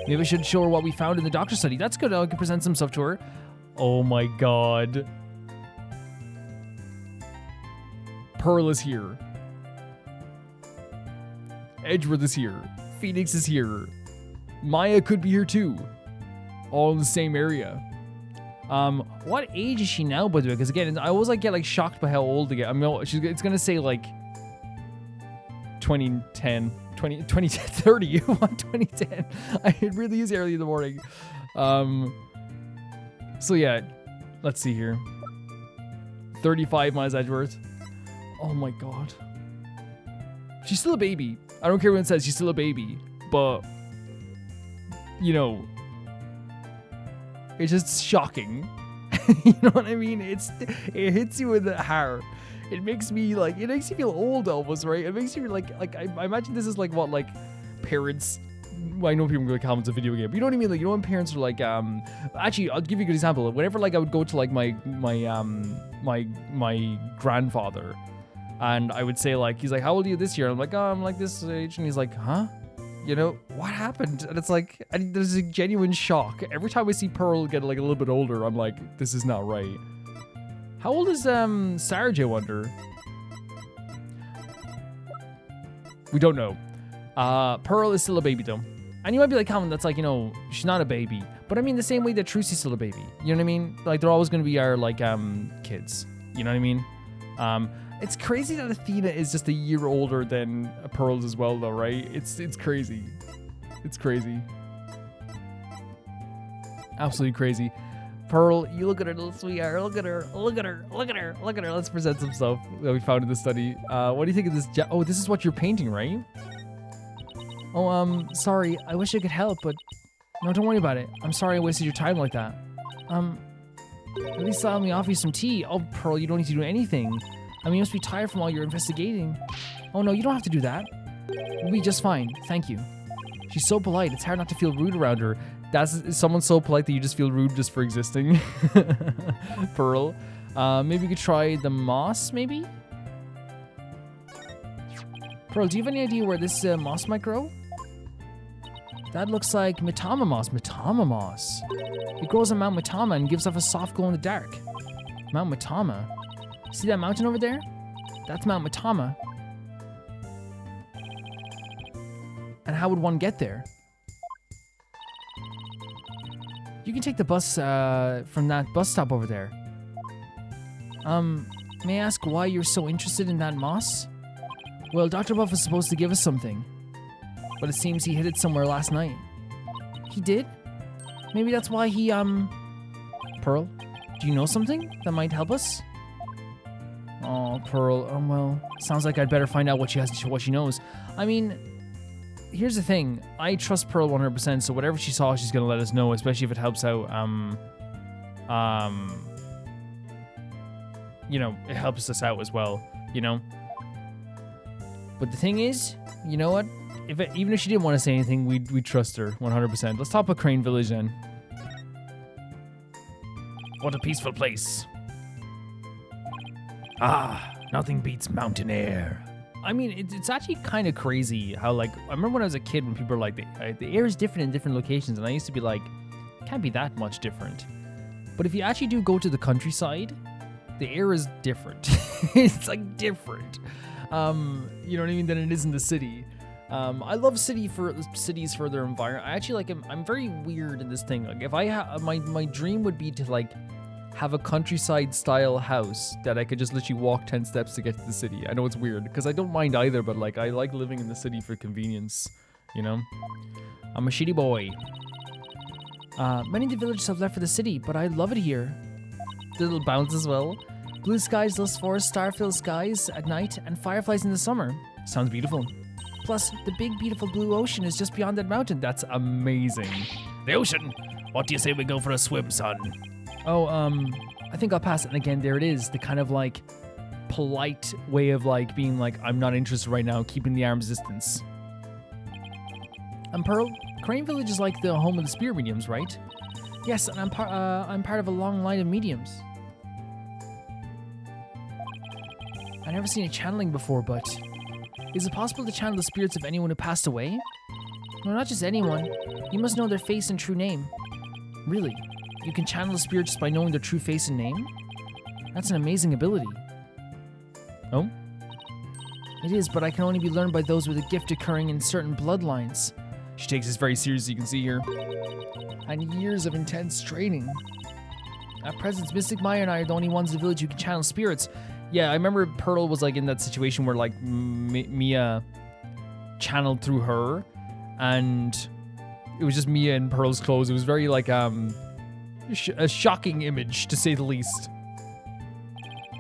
Maybe I should show her what we found in the doctor study. That's good. I can present some stuff to her. Oh my god. Pearl is here. Edgeworth is here. Phoenix is here. Maya could be here too. All in the same area. What age is she now, by the way? Because again, I always like get like shocked by how old they get. I mean, it's gonna say like 2010, 30. What 2010? It really is early in the morning. So yeah, let's see here. 35 Miles Edgeworth. Oh my god. She's still a baby. I don't care what it says, she's still a baby. But, you know, it's just shocking. You know what I mean? It hits you in the heart. It makes me like, it makes you feel old almost, right? It makes you like I imagine this is like what like parents. Well, I know people are gonna call it a video game, but you know what I mean? Like, you know when parents are like, actually, I'll give you a good example. Whenever like I would go to like my grandfather, and I would say like, he's like, how old are you this year? I'm like, oh, I'm like this age, and he's like, huh? You know, what happened? And it's like, and there's a genuine shock. Every time I see Pearl get like a little bit older, I'm like, this is not right. How old is Sarge, I wonder? We don't know. Pearl is still a baby though. And you might be like, Calvin, that's like, you know, she's not a baby. But I mean the same way that Trucy's still a baby. You know what I mean? Like, they're always gonna be our like kids. You know what I mean? It's crazy that Athena is just a year older than Pearl as well though, right? It's crazy. It's crazy. Absolutely crazy. Pearl, you look at her little sweetheart. Look at her. Look at her. Look at her. Look at her. Let's present some stuff that we found in the study. What do you think of this? Oh, this is what you're painting, right? Oh, sorry. I wish I could help, but no, don't worry about it. I'm sorry I wasted your time like that. At least let me offer you some tea. Oh, Pearl, you don't need to do anything. I mean, you must be tired from all your investigating. Oh no, you don't have to do that. We'll be just fine. Thank you. She's so polite. It's hard not to feel rude around her. That's someone so polite that you just feel rude just for existing. Pearl. Maybe you could try the moss, maybe? Pearl, do you have any idea where this moss might grow? That looks like Mitama moss. Mitama moss. It grows on Mount Mitama and gives off a soft glow in the dark. Mount Mitama. See that mountain over there? That's Mount Mitama. And how would one get there? You can take the bus from that bus stop over there. May I ask why you're so interested in that moss? Well, Dr. Buff was supposed to give us something, but it seems he hid it somewhere last night. He did? Maybe that's why he, Pearl, do you know something that might help us? Oh, Pearl, well, sounds like I'd better find out what she knows. I mean, here's the thing. I trust Pearl 100%, so whatever she saw, she's gonna let us know, especially if it helps out, you know, it helps us out as well, you know? But the thing is, you know what? Even if she didn't want to say anything, we'd trust her 100%. Let's top of Crane Village then. What a peaceful place. Ah, nothing beats mountain air. I mean, it's actually kind of crazy how, like, I remember when I was a kid when people were like, the air is different in different locations, and I used to be like, it can't be that much different. But if you actually do go to the countryside, the air is different. It's like different. You know what I mean, than it is in the city. I love cities for their environment. I actually like, I'm very weird in this thing. Like, if I my dream would be to like have a countryside style house that I could just literally walk 10 steps to get to the city. I know it's weird because I don't mind either, but like I like living in the city for convenience, you know? I'm a shitty boy. Many of the villagers have left for the city, but I love it here. The little bounce as well. Blue skies, lush forests, star-filled skies at night, and fireflies in the summer. Sounds beautiful. Plus, the big, beautiful blue ocean is just beyond that mountain. That's amazing. The ocean? What do you say we go for a swim, son? Oh, I think I'll pass it. And again, there it is. The kind of like polite way of like being like, I'm not interested right now, keeping the arm's distance. And Pearl, Crane Village is like the home of the spirit mediums, right? Yes, and I'm part of a long line of mediums. I've never seen a channeling before, but is it possible to channel the spirits of anyone who passed away? No, not just anyone. You must know their face and true name. Really? You can channel a spirit just by knowing their true face and name? That's an amazing ability. Oh? It is, but I can only be learned by those with a gift occurring in certain bloodlines. She takes this very seriously, you can see here. And years of intense training. At present, Mystic Maya and I are the only ones in the village who can channel spirits. Yeah, I remember Pearl was like in that situation where like Mia channeled through her, and it was just Mia in Pearl's clothes. It was very like a shocking image, to say the least.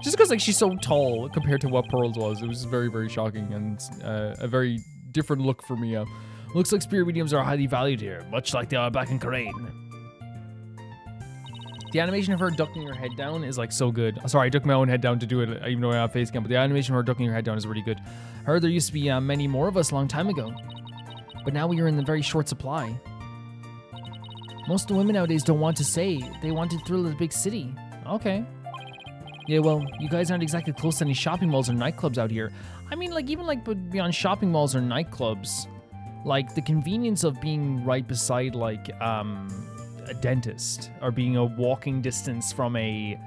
Just because like she's so tall compared to what Pearl's was, it was very, very shocking and a very different look for Mia. Looks like spirit mediums are highly valued here, much like they are back in Karain. The animation of her ducking her head down is like so good. Sorry, I ducked my own head down to do it, even though I have face cam, but the animation of her ducking her head down is really good. I heard there used to be many more of us a long time ago, but now we are in the very short supply. Most of the women nowadays don't want to say. They want to thrill of the big city. Okay. Yeah, well, you guys aren't exactly close to any shopping malls or nightclubs out here. I mean, like, even like beyond shopping malls or nightclubs, like the convenience of being right beside like a dentist or being a walking distance from a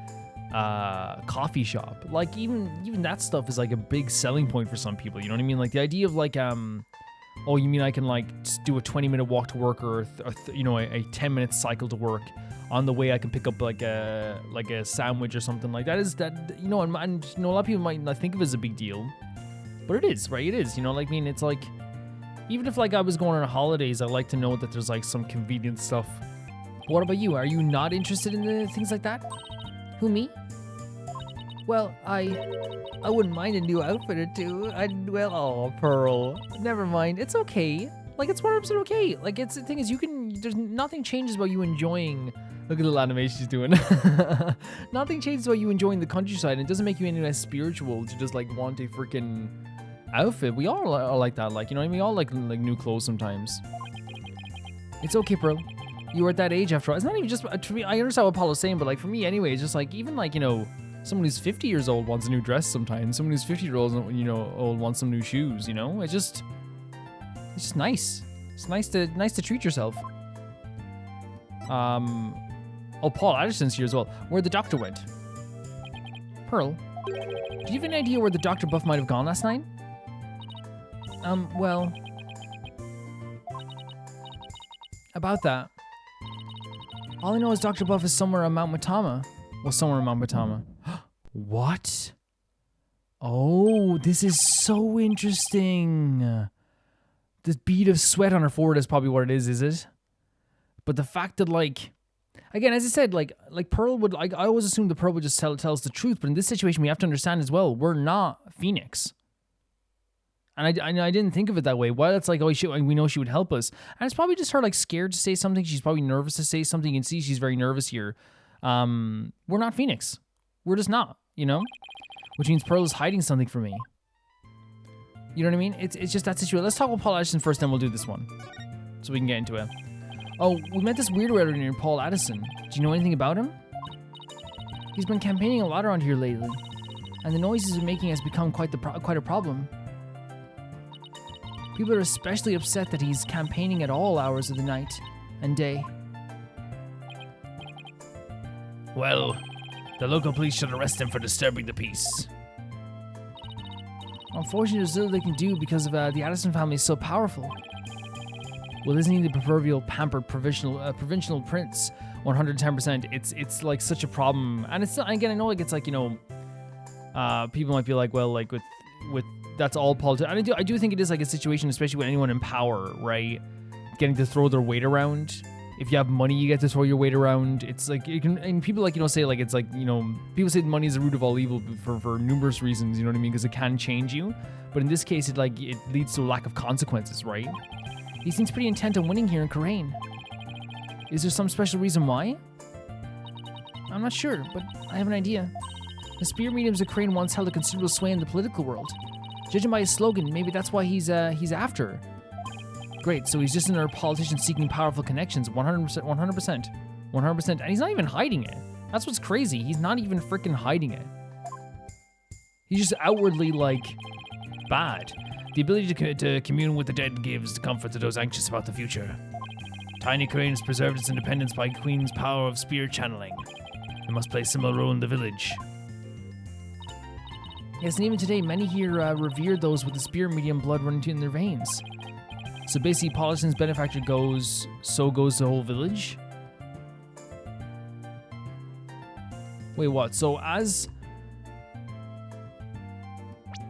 coffee shop, like even that stuff is like a big selling point for some people. You know what I mean? Like the idea of like oh, you mean I can like do a 20-minute walk to work or you know, a 10-minute cycle to work. On the way I can pick up like a sandwich or something like that. Is that, you know, and you know, a lot of people might not think of it as a big deal, but it is, right? It is, you know, like, I mean, it's like, even if like I was going on holidays, I like to know that there's like some convenient stuff. What about you? Are you not interested in the things like that? Who, me? Well, I wouldn't mind a new outfit or two. Oh, Pearl. Never mind. It's okay. Like, it's 100% okay. Like, it's the thing is, there's nothing changes about you enjoying. Look at the little animation she's doing. Nothing changes about you enjoying the countryside. It doesn't make you any less spiritual to just like want a freaking outfit. We all are like that. Like, you know what I mean? We all like new clothes sometimes. It's okay, Pearl. You were at that age after all. It's not even just, to me, I understand what Apollo's saying, but like for me anyway, it's just like, even like, you know, someone who's 50 years old wants a new dress sometimes. Someone who's 50 years old, you know, wants some new shoes, you know? It's just nice. It's nice to treat yourself. Oh, Paul Addison's here as well. Where the doctor went. Pearl, do you have any idea where the Dr. Buff might have gone last night? Well, about that. All I know is Dr. Buff is somewhere on Mount Matama. Well, somewhere on Mount Matama. What? Oh, this is so interesting. The bead of sweat on her forehead is probably what it is it? But the fact that, like, again, as I said, like Pearl would, like, I always assumed the Pearl would just tell us the truth, but in this situation, we have to understand as well, we're not Phoenix. And I didn't think of it that way. While it's like, oh, we know she would help us. And it's probably just her, like, scared to say something. She's probably nervous to say something. You can see she's very nervous here. We're not Phoenix. We're just not, you know? Which means Pearl is hiding something from me. You know what I mean? It's just that situation. Let's talk about Paul Addison first, then we'll do this one. So we can get into it. Oh, we met this weirdo out here named Paul Addison. Do you know anything about him? He's been campaigning a lot around here lately. And the noises he's making has become quite a problem. People are especially upset that he's campaigning at all hours of the night and day. Well, the local police should arrest him for disturbing the peace. Unfortunately, there's little they can do because of the Addison family is so powerful. Well, isn't he the proverbial pampered provincial prince? 110%. It's like such a problem, and it's, again, I know, like, it's like, you know, people might be like, well, like with that's all politics. And I do think it is like a situation, especially with anyone in power, right, getting to throw their weight around. If you have money, you get to throw your weight around. It's like, you can, and people like, say like, it's like, people say money is the root of all evil for numerous reasons, you know what I mean? Because it can change you. But in this case, it leads to a lack of consequences, right? He seems pretty intent on winning here in Karain. Is there some special reason why? I'm not sure, but I have an idea. The spirit mediums of Karain once held a considerable sway in the political world. Judging by his slogan, maybe that's why he's after her. Great, so he's just another politician seeking powerful connections. 100%, 100%, 100%. And he's not even hiding it. That's what's crazy. He's not even freaking hiding it. He's just outwardly, bad. The ability to commune with the dead gives comfort to those anxious about the future. Tiny Karain has preserved its independence by Queen's power of spirit channeling. It must play a similar role in the village. Yes, and even today, many here revere those with the spirit medium blood running in their veins. So basically, Politan's benefactor goes, so goes the whole village? Wait, what? So as...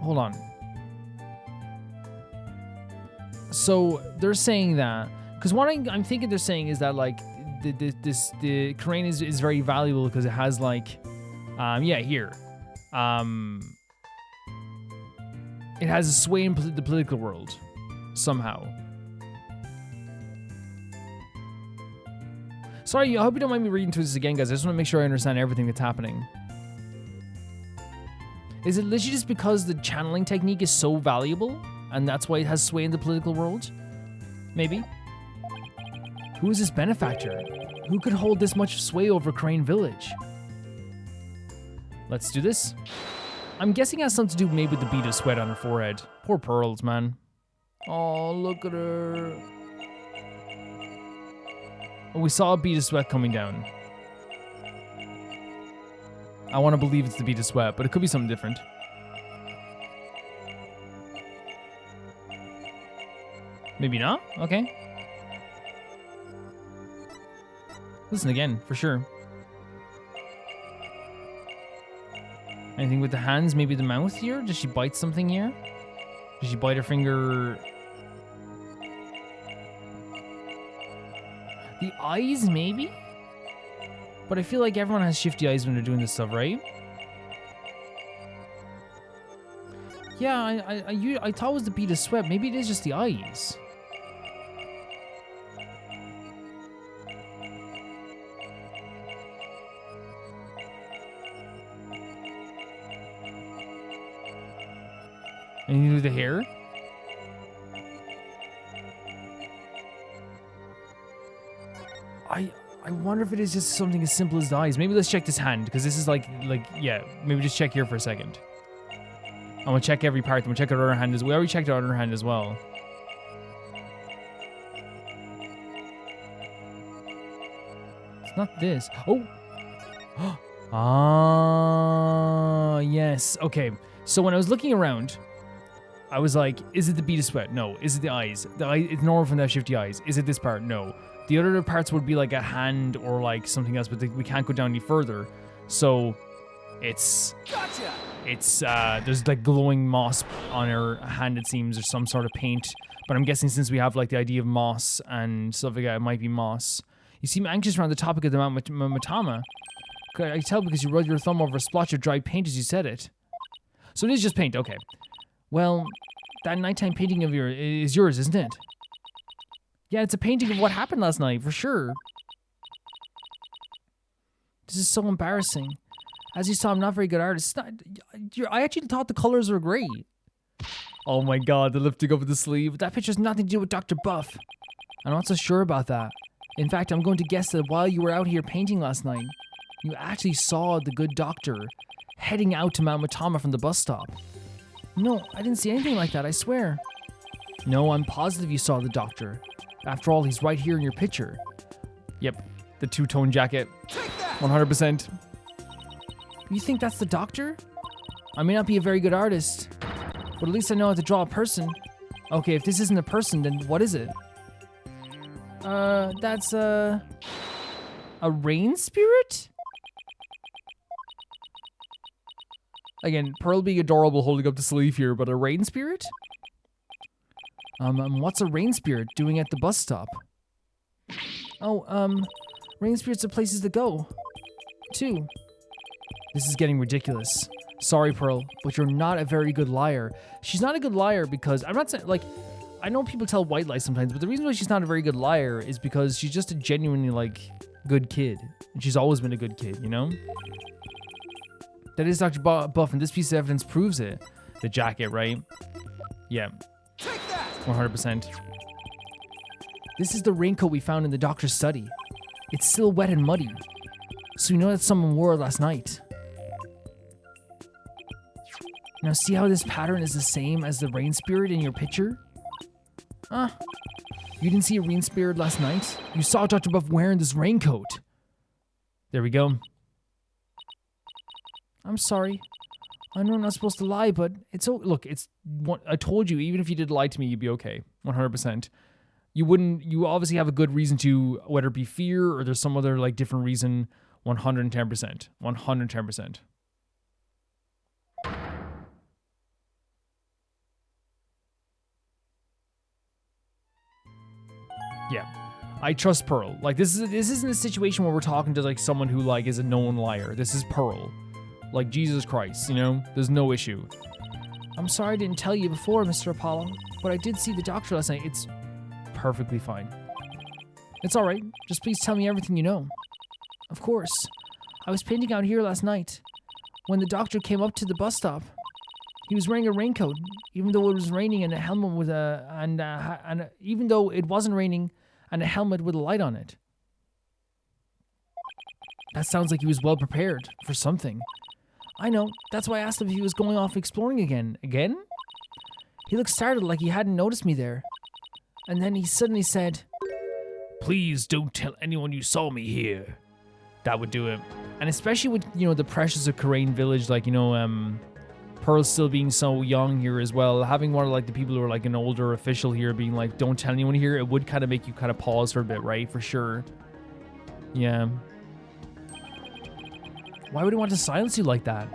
Hold on. So they're saying that... Because what I'm thinking they're saying is that, the Karain is very valuable because it has, here. It has a sway in the political world. Somehow. Sorry, I hope you don't mind me reading through this again, guys. I just want to make sure I understand everything that's happening. Is it literally just because the channeling technique is so valuable, and that's why it has sway in the political world? Maybe. Who is this benefactor? Who could hold this much sway over Karain Village? Let's do this. I'm guessing it has something to do maybe with the bead of sweat on her forehead. Poor Pearls, man. Oh, look at her. Oh, we saw a bead of sweat coming down. I want to believe it's the bead of sweat, but it could be something different. Maybe not? Okay. Listen again, for sure. Anything with the hands? Maybe the mouth here? Does she bite something here? Does she bite her finger? The eyes, maybe? But I feel like everyone has shifty eyes when they're doing this stuff, right? Yeah, I thought it was the bead of sweat. Maybe it is just the eyes. Anything with the hair? I wonder if it is just something as simple as the eyes. Maybe let's check this hand, because this is yeah, maybe just check here for a second. I'm gonna check every part. I'm gonna check our other hand as well. We already checked our other hand as well. It's not this. Oh! Ah, yes. Okay. So when I was looking around, I was like, is it the bead of sweat? No. Is it the eyes? The eye, it's normal from that shifty eyes. Is it this part? No. The other parts would be like a hand or like something else, but we can't go down any further. So it's... Gotcha! It's, there's like glowing moss on her hand, it seems, or some sort of paint. But I'm guessing since we have like the idea of moss and stuff like that, it might be moss. You seem anxious around the topic of the Mount Matama. I can tell because you rubbed your thumb over a splotch of dried paint as you said it. So it is just paint, okay. Well, that nighttime painting of yours is yours, isn't it? Yeah, it's a painting of what happened last night, for sure. This is so embarrassing. As you saw, I'm not a very good artist. I actually thought the colors were great. Oh my god, the lifting over the sleeve. That picture has nothing to do with Dr. Buff. I'm not so sure about that. In fact, I'm going to guess that while you were out here painting last night, you actually saw the good doctor heading out to Mount Matama from the bus stop. No, I didn't see anything like that, I swear. No, I'm positive you saw the doctor. After all, he's right here in your picture. Yep, the two-tone jacket. 100%. You think that's the doctor? I may not be a very good artist, but at least I know how to draw a person. Okay, if this isn't a person, then what is it? That's a rain spirit? Again, Pearl being adorable holding up the sleeve here, but a rain spirit? What's a rain spirit doing at the bus stop? Oh, rain spirits are places to go, too. This is getting ridiculous. Sorry, Pearl, but you're not a very good liar. She's not a good liar because, I'm not saying, like, I know people tell white lies sometimes, but the reason why she's not a very good liar is because she's just a genuinely, like, good kid. And she's always been a good kid, you know? That is Dr. Buff, and this piece of evidence proves it. The jacket, right? Yeah. 100%. This is the raincoat we found in the doctor's study. It's still wet and muddy, so we know that someone wore it last night. Now see how this pattern is the same as the rain spirit in your picture? You didn't see a rain spirit last night? You saw Dr. Buff wearing this raincoat. There we go. I'm sorry. I know I'm not supposed to lie, but it's look, I told you, even if you did lie to me, you'd be okay. 100%. You obviously have a good reason to, whether it be fear or there's some other like different reason. 110%. 110%. Yeah, I trust Pearl. Like this isn't a situation where we're talking to like someone who like is a known liar. This is Pearl. Like Jesus Christ, you know? There's no issue. I'm sorry I didn't tell you before, Mr. Apollo, but I did see the doctor last night. It's perfectly fine. It's all right. Just please tell me everything you know. Of course. I was painting out here last night when the doctor came up to the bus stop. He was wearing a raincoat, even though it was raining, and a helmet with even though it wasn't raining, and a helmet with a light on it. That sounds like he was well prepared for something. I know. That's why I asked him if he was going off exploring again. Again? He looked startled, like he hadn't noticed me there. And then he suddenly said, "Please don't tell anyone you saw me here." That would do it. And especially with, you know, the pressures of Karain Village, like, you know, Pearl still being so young here as well. Having one of like the people who are like an older official here being like, don't tell anyone here, it would kind of make you kind of pause for a bit, right? For sure. Yeah. Why would he want to silence you like that?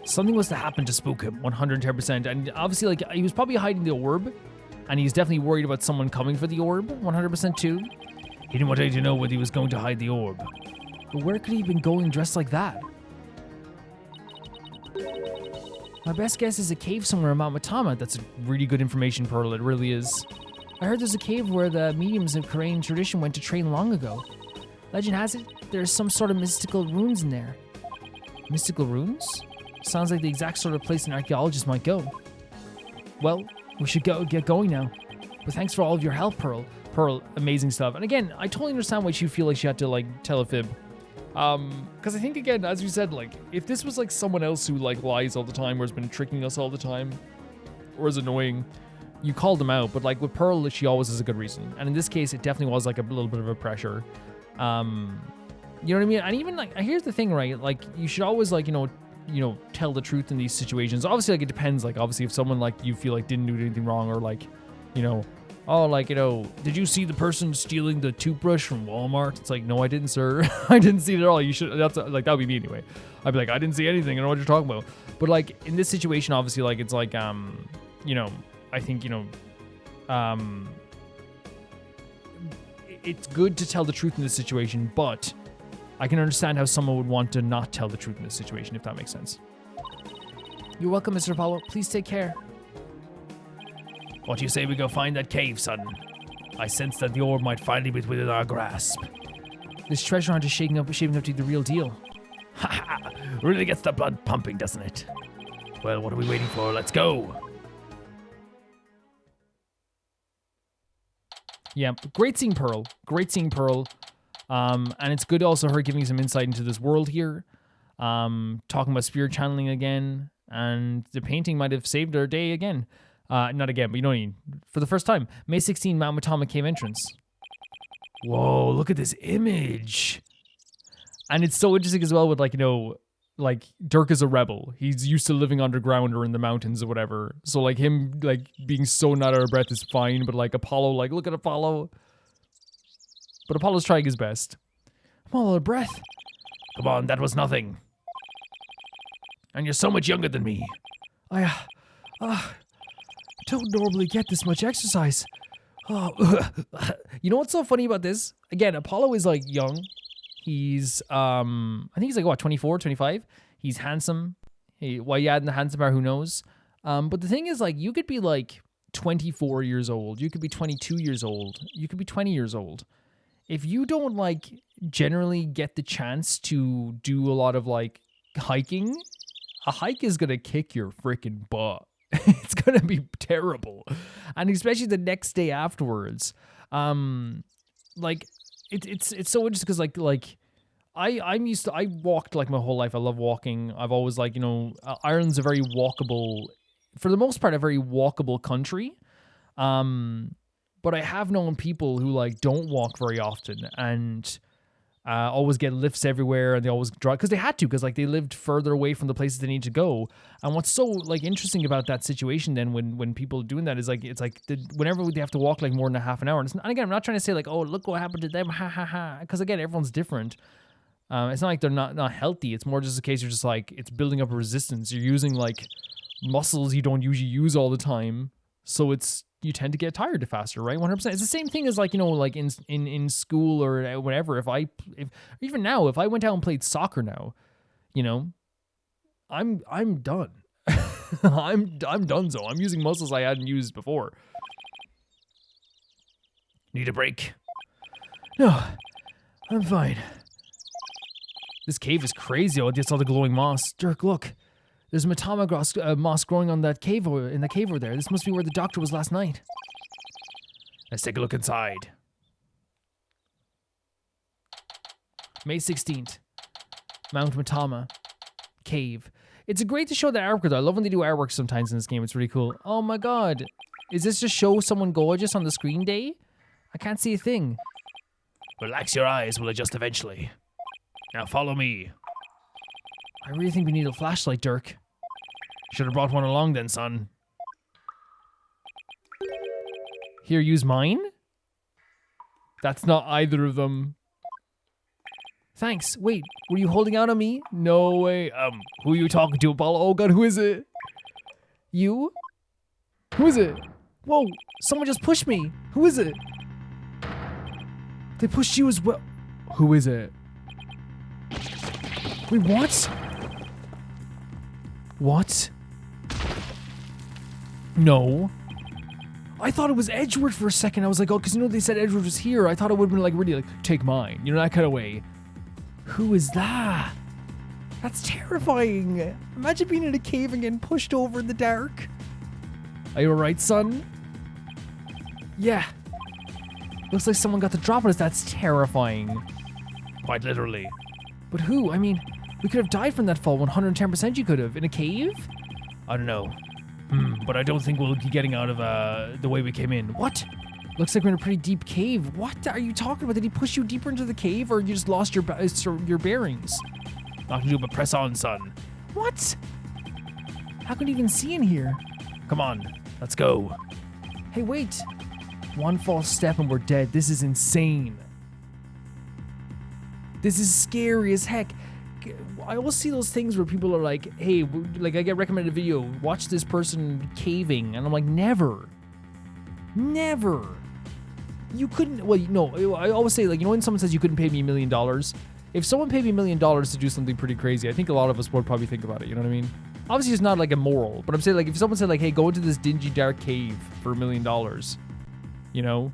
Something was to happen to spook him, 110%. And obviously, like, he was probably hiding the orb, and he's definitely worried about someone coming for the orb, 100% too. He didn't want you to know whether he was going to hide the orb. But where could he have been going dressed like that? My best guess is a cave somewhere in Mount Matama. That's really good information, Pearl. It really is. I heard there's a cave where the mediums of Karain tradition went to train long ago. Legend has it, there's some sort of mystical runes in there. Mystical runes? Sounds like the exact sort of place an archaeologist might go. Well, we should get going now. But thanks for all of your help, Pearl. Pearl, amazing stuff. And again, I totally understand why she feel like she had to like tell a fib. Because I think, again, as you said, like, if this was like someone else who like lies all the time or has been tricking us all the time or is annoying, you called them out. But like with Pearl, she always has a good reason. And in this case, it definitely was like a little bit of a pressure. You know what I mean? And even like, here's the thing, right? Like, you should always like, you know, tell the truth in these situations. Obviously, like, it depends. Like, obviously, if someone like you feel like didn't do anything wrong, or like, you know, oh, like, you know, did you see the person stealing the toothbrush from Walmart? It's like, no, I didn't, sir. I didn't see it at all. You should. That's like, that would be me anyway. I'd be like, I didn't see anything. I don't know what you're talking about. But like in this situation, obviously, like it's like, you know, I think, you know, it's good to tell the truth in this situation, but I can understand how someone would want to not tell the truth in this situation, if that makes sense. You're welcome, Mr. Apollo. Please take care. What do you say we go find that cave, son? I sense that the orb might finally be within our grasp. This treasure hunt is shaping up to be the real deal. Ha ha! Really gets the blood pumping, doesn't it? Well, what are we waiting for? Let's go! Yeah, great seeing Pearl. Great seeing Pearl. And it's good also her giving some insight into this world here. Talking about spirit channeling again. And the painting might have saved her day again. Not again, but you know what I mean. For the first time. May 16, Mount Matama Cave entrance. Whoa, look at this image. And it's so interesting as well with, like, you know, like, Dirk is a rebel. He's used to living underground or in the mountains or whatever. So, like, him, like, being so not out of breath is fine. But, like, Apollo, like, look at Apollo. But Apollo's trying his best. I'm all out of breath. Come on, that was nothing. And you're so much younger than me. I don't normally get this much exercise. Oh, You know what's so funny about this? Again, Apollo is like young. He's I think he's like what, 24, 25. He's handsome. Hey, why you adding the handsome part, who knows? But the thing is, like, you could be like 24 years old. You could be 22 years old. You could be 20 years old. If you don't like generally get the chance to do a lot of like hiking, a hike is gonna kick your freaking butt. It's gonna be terrible, and especially the next day afterwards. Like it's so interesting because like I walked like my whole life. I love walking. I've always like, you know, Ireland's a very walkable, for the most part, a very walkable country. But I have known people who like don't walk very often and always get lifts everywhere, and they always drive because they had to, because like they lived further away from the places they need to go. And what's so like interesting about that situation then when people are doing that is like, it's like whenever they have to walk like more than a half an hour. And again, I'm not trying to say like, oh, look what happened to them, ha ha ha, because again, everyone's different. It's not like they're not healthy. It's more just a case of just like, it's building up a resistance. You're using like muscles you don't usually use all the time, so you tend to get tired faster, right? 100%. It's the same thing as like, you know, like in school or whatever. If even now, if I went out and played soccer now, you know, I'm done. I'm done. So I'm using muscles I hadn't used before. Need a break? No, I'm fine. This cave is crazy. Oh, it's all the glowing moss. Dirk, look. There's matama moss growing on that cave in the cave over there. This must be where the doctor was last night. Let's take a look inside. May 16th. Mount Matama. Cave. It's great to show the artwork though. I love when they do artwork sometimes in this game. It's really cool. Oh my god. Is this just show someone gorgeous on the screen day? I can't see a thing. Relax your eyes, we'll adjust eventually. Now follow me. I really think we need a flashlight, Dirk. Should have brought one along then, son. Here, use mine? That's not either of them. Thanks. Wait, were you holding out on me? No way. Who are you talking to, Apollo? Oh god, who is it? You? Who is it? Whoa, someone just pushed me. Who is it? They pushed you as well. Who is it? Wait, what? What? No. I thought it was Edgeworth for a second. I was like, oh, because you know they said Edgeworth was here. I thought it would have been like really like, take mine. You know, that kind of way. Who is that? That's terrifying. Imagine being in a cave and getting pushed over in the dark. Are you alright, son? Yeah. Looks like someone got the drop on us. That's terrifying. Quite literally. But who? I mean, we could have died from that fall. 110% you could have. In a cave? I don't know. But I don't think we'll be getting out of the way we came in. What? Looks like we're in a pretty deep cave. What are you talking about? Did he push you deeper into the cave, or you just lost your bearings? Nothing to do but press on, son. What? How can you even see in here? Come on, let's go. Hey, wait. One false step and we're dead. This is insane. This is scary as heck. I always see those things where people are like, hey, like I get recommended a video, watch this person caving. And I'm like, never. Never. You couldn't, well, no, I always say, like, you know when someone says you couldn't pay me $1 million? If someone paid me $1 million to do something pretty crazy, I think a lot of us would probably think about it, you know what I mean? Obviously it's not like immoral, but I'm saying like if someone said like, hey, go into this dingy dark cave for $1 million, you know,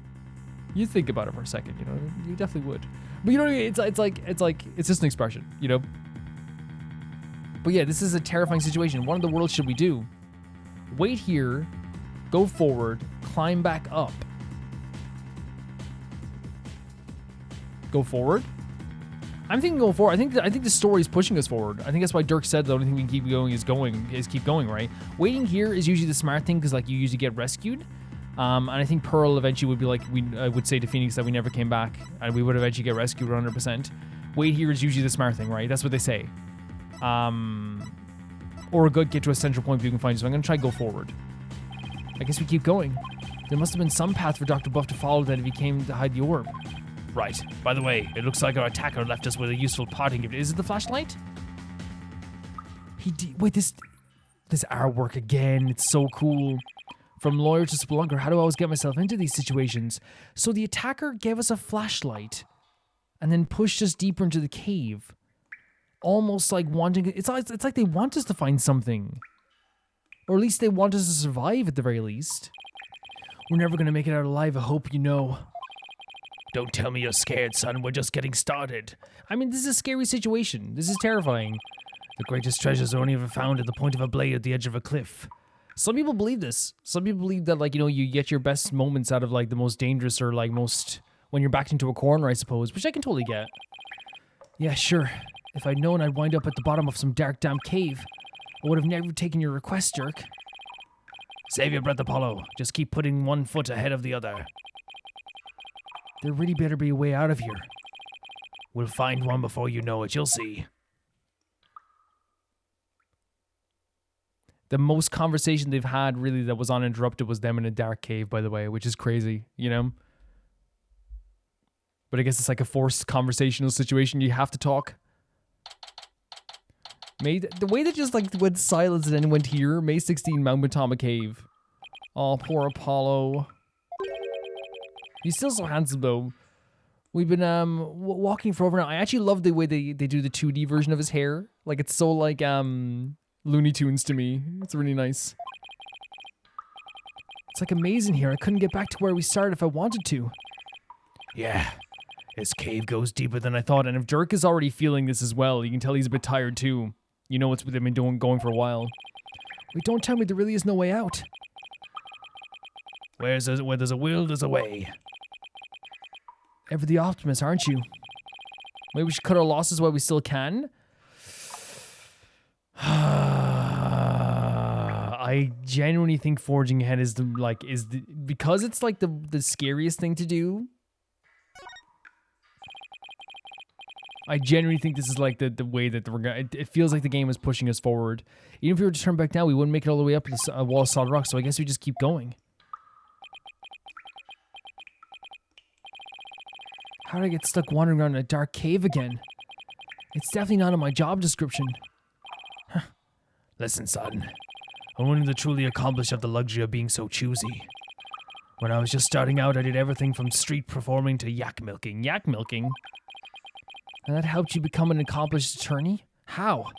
you'd think about it for a second, you know, you definitely would. But you know what I mean? It's just an expression, you know? But yeah, this is a terrifying situation. What in the world should we do? Wait here, go forward, climb back up. Go forward? I'm thinking go forward. I think the story is pushing us forward. I think that's why Dirk said the only thing we can keep going is keep going, right? Waiting here is usually the smart thing because like you usually get rescued. And I think Pearl eventually would be like, I would say to Phoenix that we never came back and we would eventually get rescued 100%. Wait here is usually the smart thing, right? That's what they say. Or get to a central point where you can find you. So I'm going to try to go forward. I guess we keep going. There must have been some path for Dr. Buff to follow that if he came to hide the orb. Right. By the way, it looks like our attacker left us with a useful parting gift. Is it the flashlight? Wait, this artwork again. It's so cool. From lawyer to spelunker, how do I always get myself into these situations? So the attacker gave us a flashlight and then pushed us deeper into the cave. Almost like wanting... It's like they want us to find something. Or at least they want us to survive at the very least. We're never going to make it out alive, I hope you know. Don't tell me you're scared, son. We're just getting started. I mean, this is a scary situation. This is terrifying. The greatest treasures are only ever found at the point of a blade at the edge of a cliff. Some people believe this. Some people believe that, like, you know, you get your best moments out of, like, the most dangerous or, like, most... when you're backed into a corner, I suppose, which I can totally get. Yeah, sure. If I'd known I'd wind up at the bottom of some dark, damp cave, I would have never taken your request, Dirk. Save your breath, Apollo. Just keep putting one foot ahead of the other. There really better be a way out of here. We'll find one before you know it, you'll see. The most conversation they've had, really, that was uninterrupted was them in a dark cave, by the way, which is crazy, you know? But I guess it's like a forced conversational situation. You have to talk. The way that just, like, went silence and then went here. May 16, Mount Matama Cave. Oh, poor Apollo. He's still so handsome, though. We've been walking for over now. I actually love the way they do the 2D version of his hair. Like, it's so, like, Looney Tunes to me. It's really nice. It's like amazing here. I couldn't get back to where we started if I wanted to. Yeah, this cave goes deeper than I thought. And if Dirk is already feeling this as well, you can tell he's a bit tired too. You know, they've been going for a while. Wait, don't tell me there really is no way out. Where there's a will, there's a way. Ever the optimist, aren't you? Maybe we should cut our losses while we still can? I genuinely think forging ahead is because it's like the scariest thing to do. I genuinely think this is like the way that we're gonna. It feels like the game is pushing us forward. Even if we were to turn back now, we wouldn't make it all the way up to the wall of solid rock. So I guess we just keep going. How did I get stuck wandering around in a dark cave again? It's definitely not in my job description. Listen, son. Only the truly accomplished have the luxury of being so choosy. When I was just starting out, I did everything from street performing to yak milking. Yak milking? And that helped you become an accomplished attorney? How?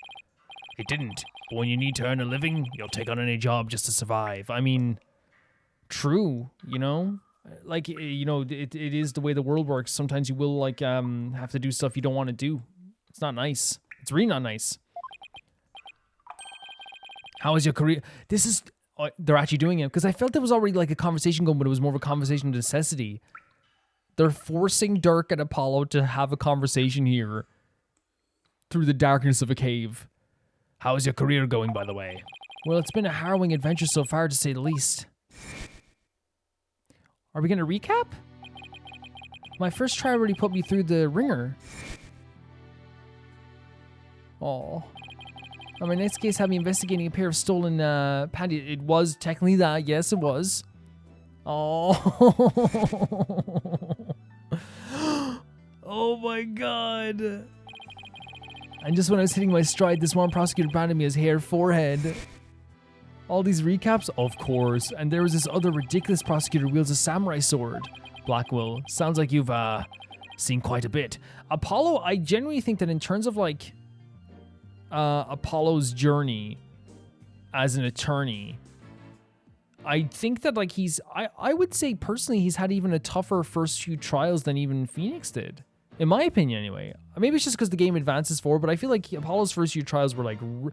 It didn't. But when you need to earn a living, you'll take on any job just to survive. I mean, true, you know? Like, you know, it is the way the world works. Sometimes you will, like, have to do stuff you don't want to do. It's not nice. It's really not nice. How is your career? This is... they're actually doing it. Because I felt there was already, like, a conversation going, but it was more of a conversation of necessity. They're forcing Dirk and Apollo to have a conversation here. Through the darkness of a cave. How is your career going, by the way? Well, it's been a harrowing adventure so far, to say the least. Are we going to recap? My first try already put me through the ringer. Oh. My next case had me investigating a pair of stolen panties. It was technically that. Yes, it was. Oh. Oh my god. And just when I was hitting my stride, this one prosecutor branded me as hair forehead. All these recaps? Of course. And there was this other ridiculous prosecutor who wields a samurai sword. Blackwell. Sounds like you've seen quite a bit. Apollo, I genuinely think that in terms of like Apollo's journey as an attorney, I think that like I would say personally he's had even a tougher first few trials than even Phoenix did. In my opinion, anyway. Maybe it's just because the game advances forward, but I feel like Apollo's first few trials were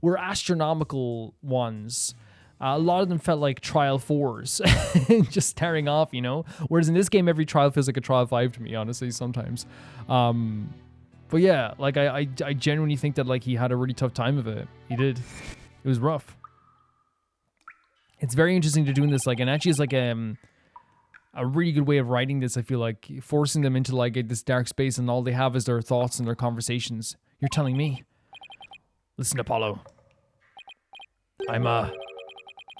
were astronomical ones. A lot of them felt like trial 4s, just starting off, you know? Whereas in this game, every trial feels like a trial 5 to me, honestly, sometimes. But yeah, like I genuinely think that like he had a really tough time of it. He did. It was rough. It's very interesting to doing this, like, and actually it's like a really good way of writing this, I feel like, forcing them into like this dark space and all they have is their thoughts and their conversations. You're telling me. Listen, Apollo. I'm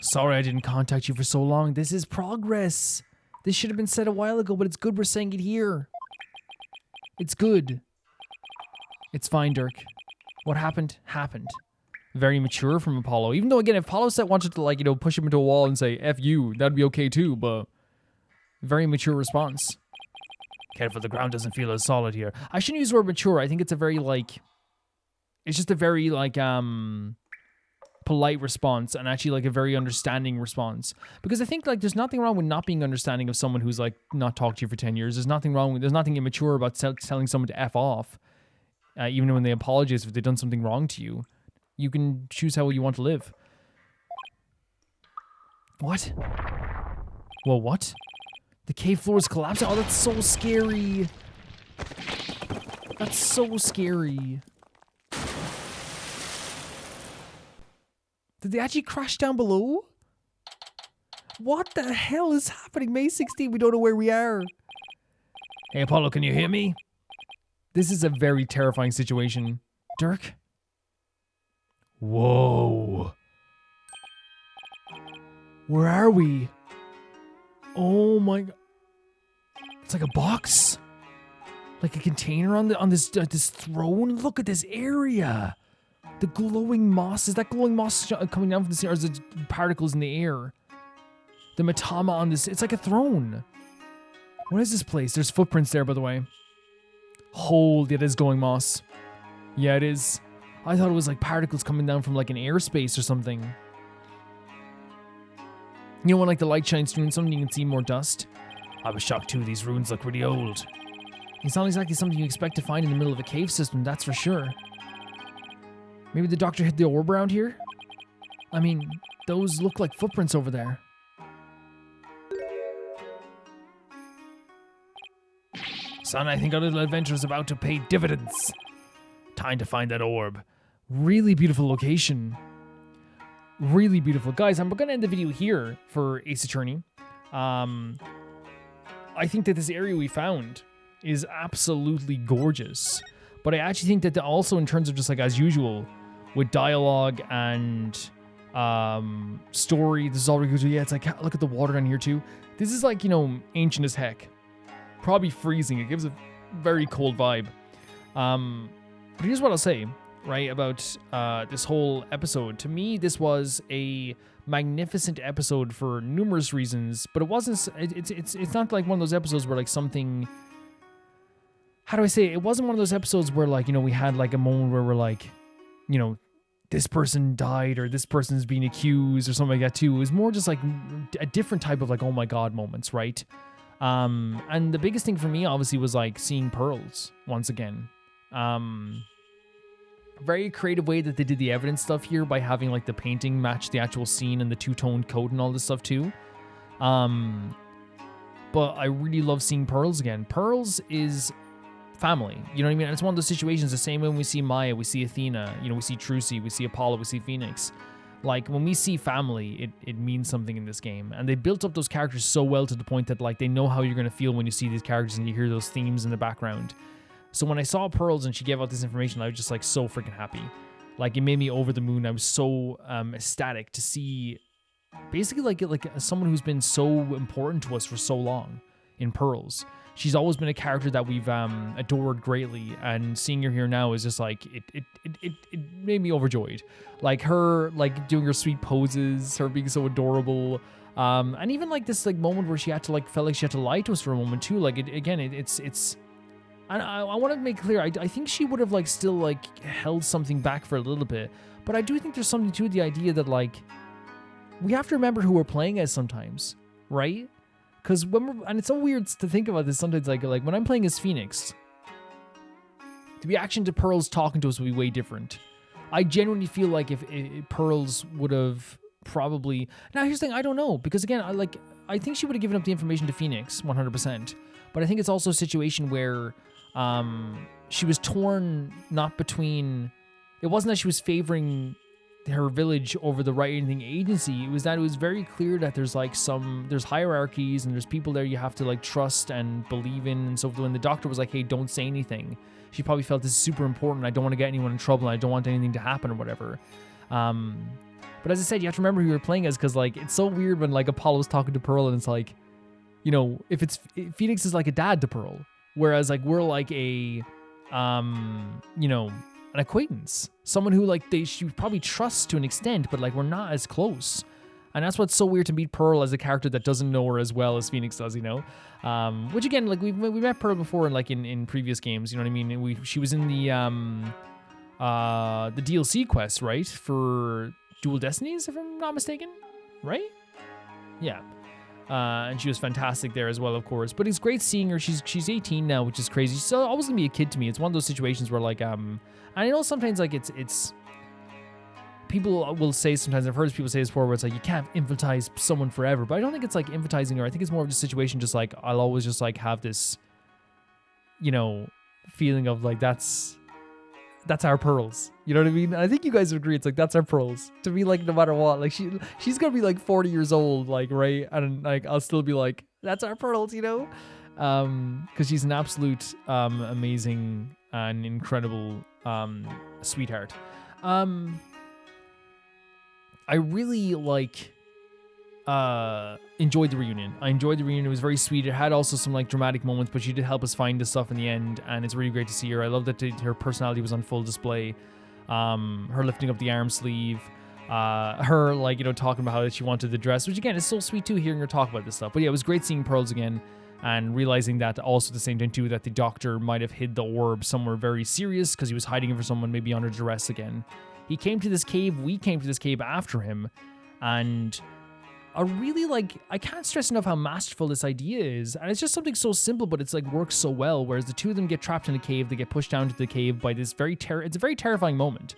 sorry I didn't contact you for so long. This is progress. This should have been said a while ago, but it's good we're saying it here. It's good. It's fine, Dirk. What happened, happened. Very mature from Apollo. Even though, again, if Apollo set wanted to, like, you know, push him into a wall and say, F you, that'd be okay too, but very mature response. Careful, the ground doesn't feel as solid here. I shouldn't use the word mature. I think it's a very, like, it's just a very, like, polite response and actually, like, a very understanding response. Because I think, like, there's nothing wrong with not being understanding of someone who's, like, not talked to you for 10 years. There's nothing immature about telling someone to F off. Even when they apologize if they've done something wrong to you. You can choose how you want to live. What? Well, what? The cave floor is collapsing? Oh, that's so scary. That's so scary. Did they actually crash down below? What the hell is happening? May 16, we don't know where we are. Hey, Apollo, can you hear me? This is a very terrifying situation. Dirk? Whoa. Where are we? Oh my god. It's like a box. Like a container on this throne. Look at this area. The glowing moss. Is that glowing moss coming down from the ceiling, or is it particles in the air? The matama on this. It's like a throne. What is this place? There's footprints there, by the way. Holy, it is glowing moss. Yeah, it is. I thought it was like particles coming down from like an airspace or something. You know when like the light shines through and something you can see more dust? I was shocked too. These ruins look really old. It's not exactly something you expect to find in the middle of a cave system, that's for sure. Maybe the doctor hid the orb around here? I mean, those look like footprints over there. Son, I think our little adventure is about to pay dividends. Time to find that orb. Really beautiful location. Really beautiful. Guys, I'm going to end the video here for Ace Attorney. I think that this area we found is absolutely gorgeous. But I actually think that also in terms of just like as usual, with dialogue and story, this is all really good. Yeah, it's like, look at the water down here too. This is like, you know, ancient as heck. Probably freezing. It gives a very cold vibe. But here's what I'll say, right, about this whole episode. To me, this was a magnificent episode for numerous reasons, but it wasn't. It's not like one of those episodes where like something. How do I say it? It wasn't one of those episodes where like, you know, we had like a moment where we're like, you know, this person died or this person's being accused or something like that too. It was more just like a different type of like, oh my god moments, right? And the biggest thing for me obviously was like seeing pearls once again. Very creative way that they did the evidence stuff here by having like the painting match the actual scene and the two-toned coat and all this stuff too. But I really love seeing Pearls again. Pearls is family, you know what I mean? And it's one of those situations, the same when we see Maya, we see Athena, you know, we see Trucy, we see Apollo, we see Phoenix. Like, when we see family, it means something in this game. And they built up those characters so well to the point that, like, they know how you're going to feel when you see these characters and you hear those themes in the background. So when I saw Pearls and she gave out this information, I was just, like, so freaking happy. Like, it made me over the moon. I was so ecstatic to see, basically, like someone who's been so important to us for so long in Pearls. She's always been a character that we've adored greatly, and seeing her here now is just like it made me overjoyed. Like her like doing her sweet poses, her being so adorable, and even like this like moment where she had to like felt like she had to lie to us for a moment too. Like it's. And I want to make clear, I think she would have like still like held something back for a little bit, but I do think there's something to the idea that like we have to remember who we're playing as sometimes, right? Because and it's so weird to think about this sometimes, like when I'm playing as Phoenix, the reaction to Pearls talking to us would be way different. I genuinely feel like if Pearls would have probably... Now, here's the thing, I don't know, because again, I think she would have given up the information to Phoenix, 100%, but I think it's also a situation where she was torn not between... It wasn't that she was favoring her village over the right anything agency. It was that it was very clear that there's like there's hierarchies and there's people there you have to like trust and believe in and so forth. When the doctor was like, hey, don't say anything, she probably felt this is super important. I don't want to get anyone in trouble. And I don't want anything to happen or whatever. But as I said, you have to remember who you're playing as, because like it's so weird when like Apollo's talking to Pearl and it's like, you know, if Phoenix is like a dad to Pearl, whereas like we're like a you know, an acquaintance, someone who like she probably trusts to an extent, but like we're not as close. And that's what's so weird to meet Pearl as a character that doesn't know her as well as Phoenix does, you know? Which again, like we met Pearl before in previous games, you know what I mean? And she was in the DLC quest, right? For Dual Destinies, if I'm not mistaken, right? Yeah. And she was fantastic there as well, of course. But it's great seeing her. She's 18 now, which is crazy. She's still always gonna be a kid to me. It's one of those situations where like and I know sometimes like it's people will say sometimes, I've heard people say this before, where it's like you can't infantilize someone forever, but I don't think it's like infantizing her. I think it's more of a situation just like I'll always just like have this, you know, feeling of like that's our Pearls. You know what I mean? I think you guys would agree. It's like that's our Pearls to me. Like no matter what, like she's gonna be like 40 years old, like right, and like I'll still be like that's our Pearls, you know, because she's an absolute amazing and incredible sweetheart. I really like enjoyed the reunion. I enjoyed the reunion. It was very sweet. It had also some like dramatic moments, but she did help us find this stuff in the end, and it's really great to see her. I love that her personality was on full display. Her lifting up the arm sleeve, her like, you know, talking about how she wanted the dress, which again is so sweet too, hearing her talk about this stuff. But yeah, it was great seeing Pearls again and realizing that also at the same time too that the doctor might have hid the orb somewhere very serious because he was hiding it for someone maybe under duress again. He came to this cave, we came to this cave after him, and I really like, I can't stress enough how masterful this idea is, and it's just something so simple, but it's like works so well, whereas the two of them get trapped in a cave, they get pushed down to the cave by this it's a very terrifying moment,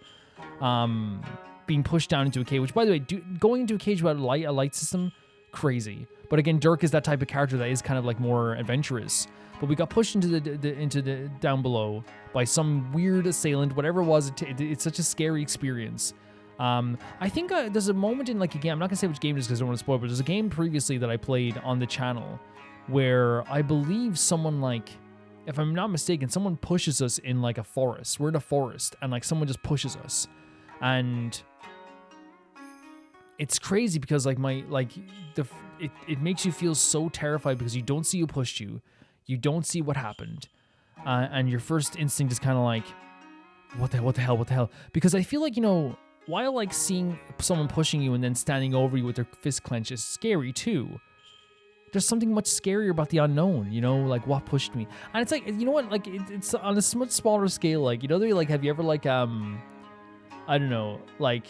being pushed down into a cave, which by the way, going into a cage without a light system, crazy, but again, Dirk is that type of character that is kind of like more adventurous. But we got pushed into the down below by some weird assailant, whatever it was. It's such a scary experience. I think there's a moment in like a game. I'm not gonna say which game it is because I don't want to spoil. But there's a game previously that I played on the channel where I believe someone like, if I'm not mistaken, someone pushes us in like a forest. We're in a forest and like someone just pushes us, and it's crazy because like it makes you feel so terrified because you don't see who pushed you. You don't see what happened, and your first instinct is kind of like, what the hell? Because I feel like, you know, while like seeing someone pushing you and then standing over you with their fist clenched is scary too, there's something much scarier about the unknown, you know, like what pushed me. And it's like, you know what, like it's on a much smaller scale, like, you know, like, have you ever like, I don't know, like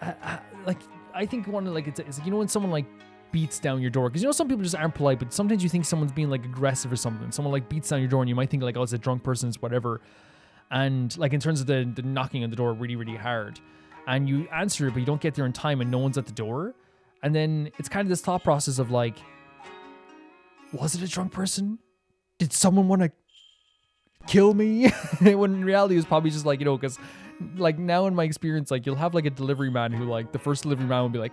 I think one of like, it's like, you know, when someone like beats down your door, because you know some people just aren't polite, but sometimes you think someone's being like aggressive or something. Someone like beats down your door and you might think like, oh, it's a drunk person, it's whatever. And like in terms of the knocking on the door really, really hard, and you answer it, but you don't get there in time and no one's at the door. And then it's kind of this thought process of like, was it a drunk person? Did someone want to kill me? When in reality it was probably just like, you know, because like now in my experience, like you'll have like a delivery man who like, the first delivery man will be like,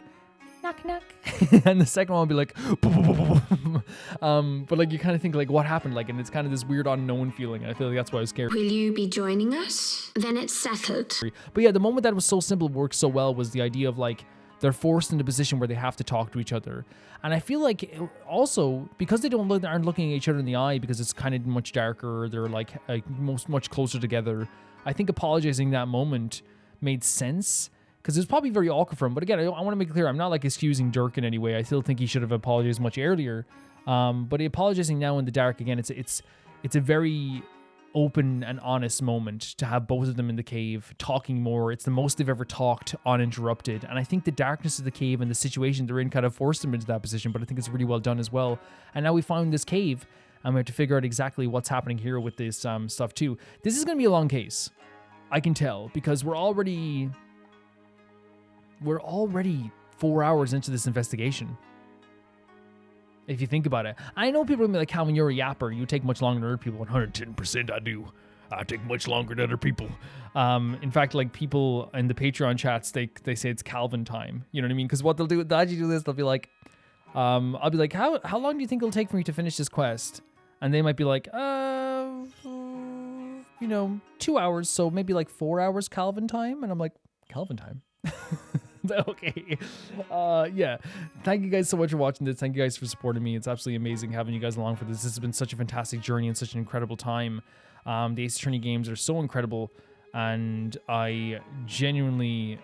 knock knock, and the second one will be like but like you kind of think like what happened, like, and it's kind of this weird unknown feeling, and I feel like that's why I was scared. Will you be joining us? Then it's settled. But yeah, the moment that was so simple worked so well was the idea of like they're forced into a position where they have to talk to each other, and I feel like also because they aren't looking at each other in the eye because it's kind of much darker, they're like much closer together. I think apologizing that moment made sense, because it was probably very awkward for him. But again, I want to make it clear, I'm not like excusing Dirk in any way. I still think he should have apologized much earlier. But apologizing now in the dark, again, it's a very open and honest moment to have both of them in the cave talking more. It's the most they've ever talked uninterrupted. And I think the darkness of the cave and the situation they're in kind of forced them into that position, but I think it's really well done as well. And now we found this cave and we have to figure out exactly what's happening here with this stuff too. This is going to be a long case. I can tell, because we're already 4 hours into this investigation. If you think about it. I know people are going to be like, Calvin, you're a yapper. You take much longer than other people. 110% I do. I take much longer than other people. In fact, like people in the Patreon chats, they say it's Calvin time. You know what I mean? Because what they'll do, they'll actually do this. They'll be like, I'll be like, how long do you think it'll take for me to finish this quest? And they might be like, 2 hours. So maybe like 4 hours Calvin time. And I'm like, Calvin time? Okay. Yeah. Thank you guys so much for watching this. Thank you guys for supporting me. It's absolutely amazing having you guys along for this. This has been such a fantastic journey and such an incredible time. The Ace Attorney games are so incredible, and I genuinely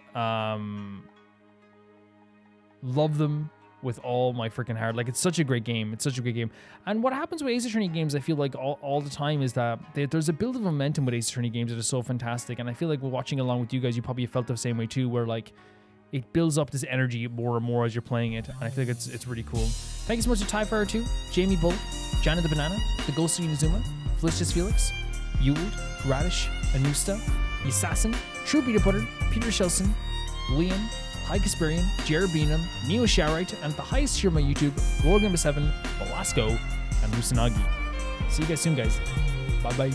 love them with all my freaking heart. Like, it's such a great game. It's such a great game. And what happens with Ace Attorney games, I feel like all the time, is that there's a build of momentum with Ace Attorney games that is so fantastic. And I fire like we're watching along with you guys, you probably felt the same way too, where like it builds up this energy more and more as you're playing it. And I feel like it's really cool. Thank you so much to Tyfire 2, Jamie Bull, Janet the Banana, the Ghost of Inazuma, Felicitas Felix, Ewald, Radish, Anusta, Assassin, True Peanut Butter, Peter Shelson, Liam, High Casparian, Jared Beanham, Neo Sharite, and the highest tier of my YouTube, Gorg number 7, Velasco, and Lusanagi. See you guys soon, guys. Bye-bye.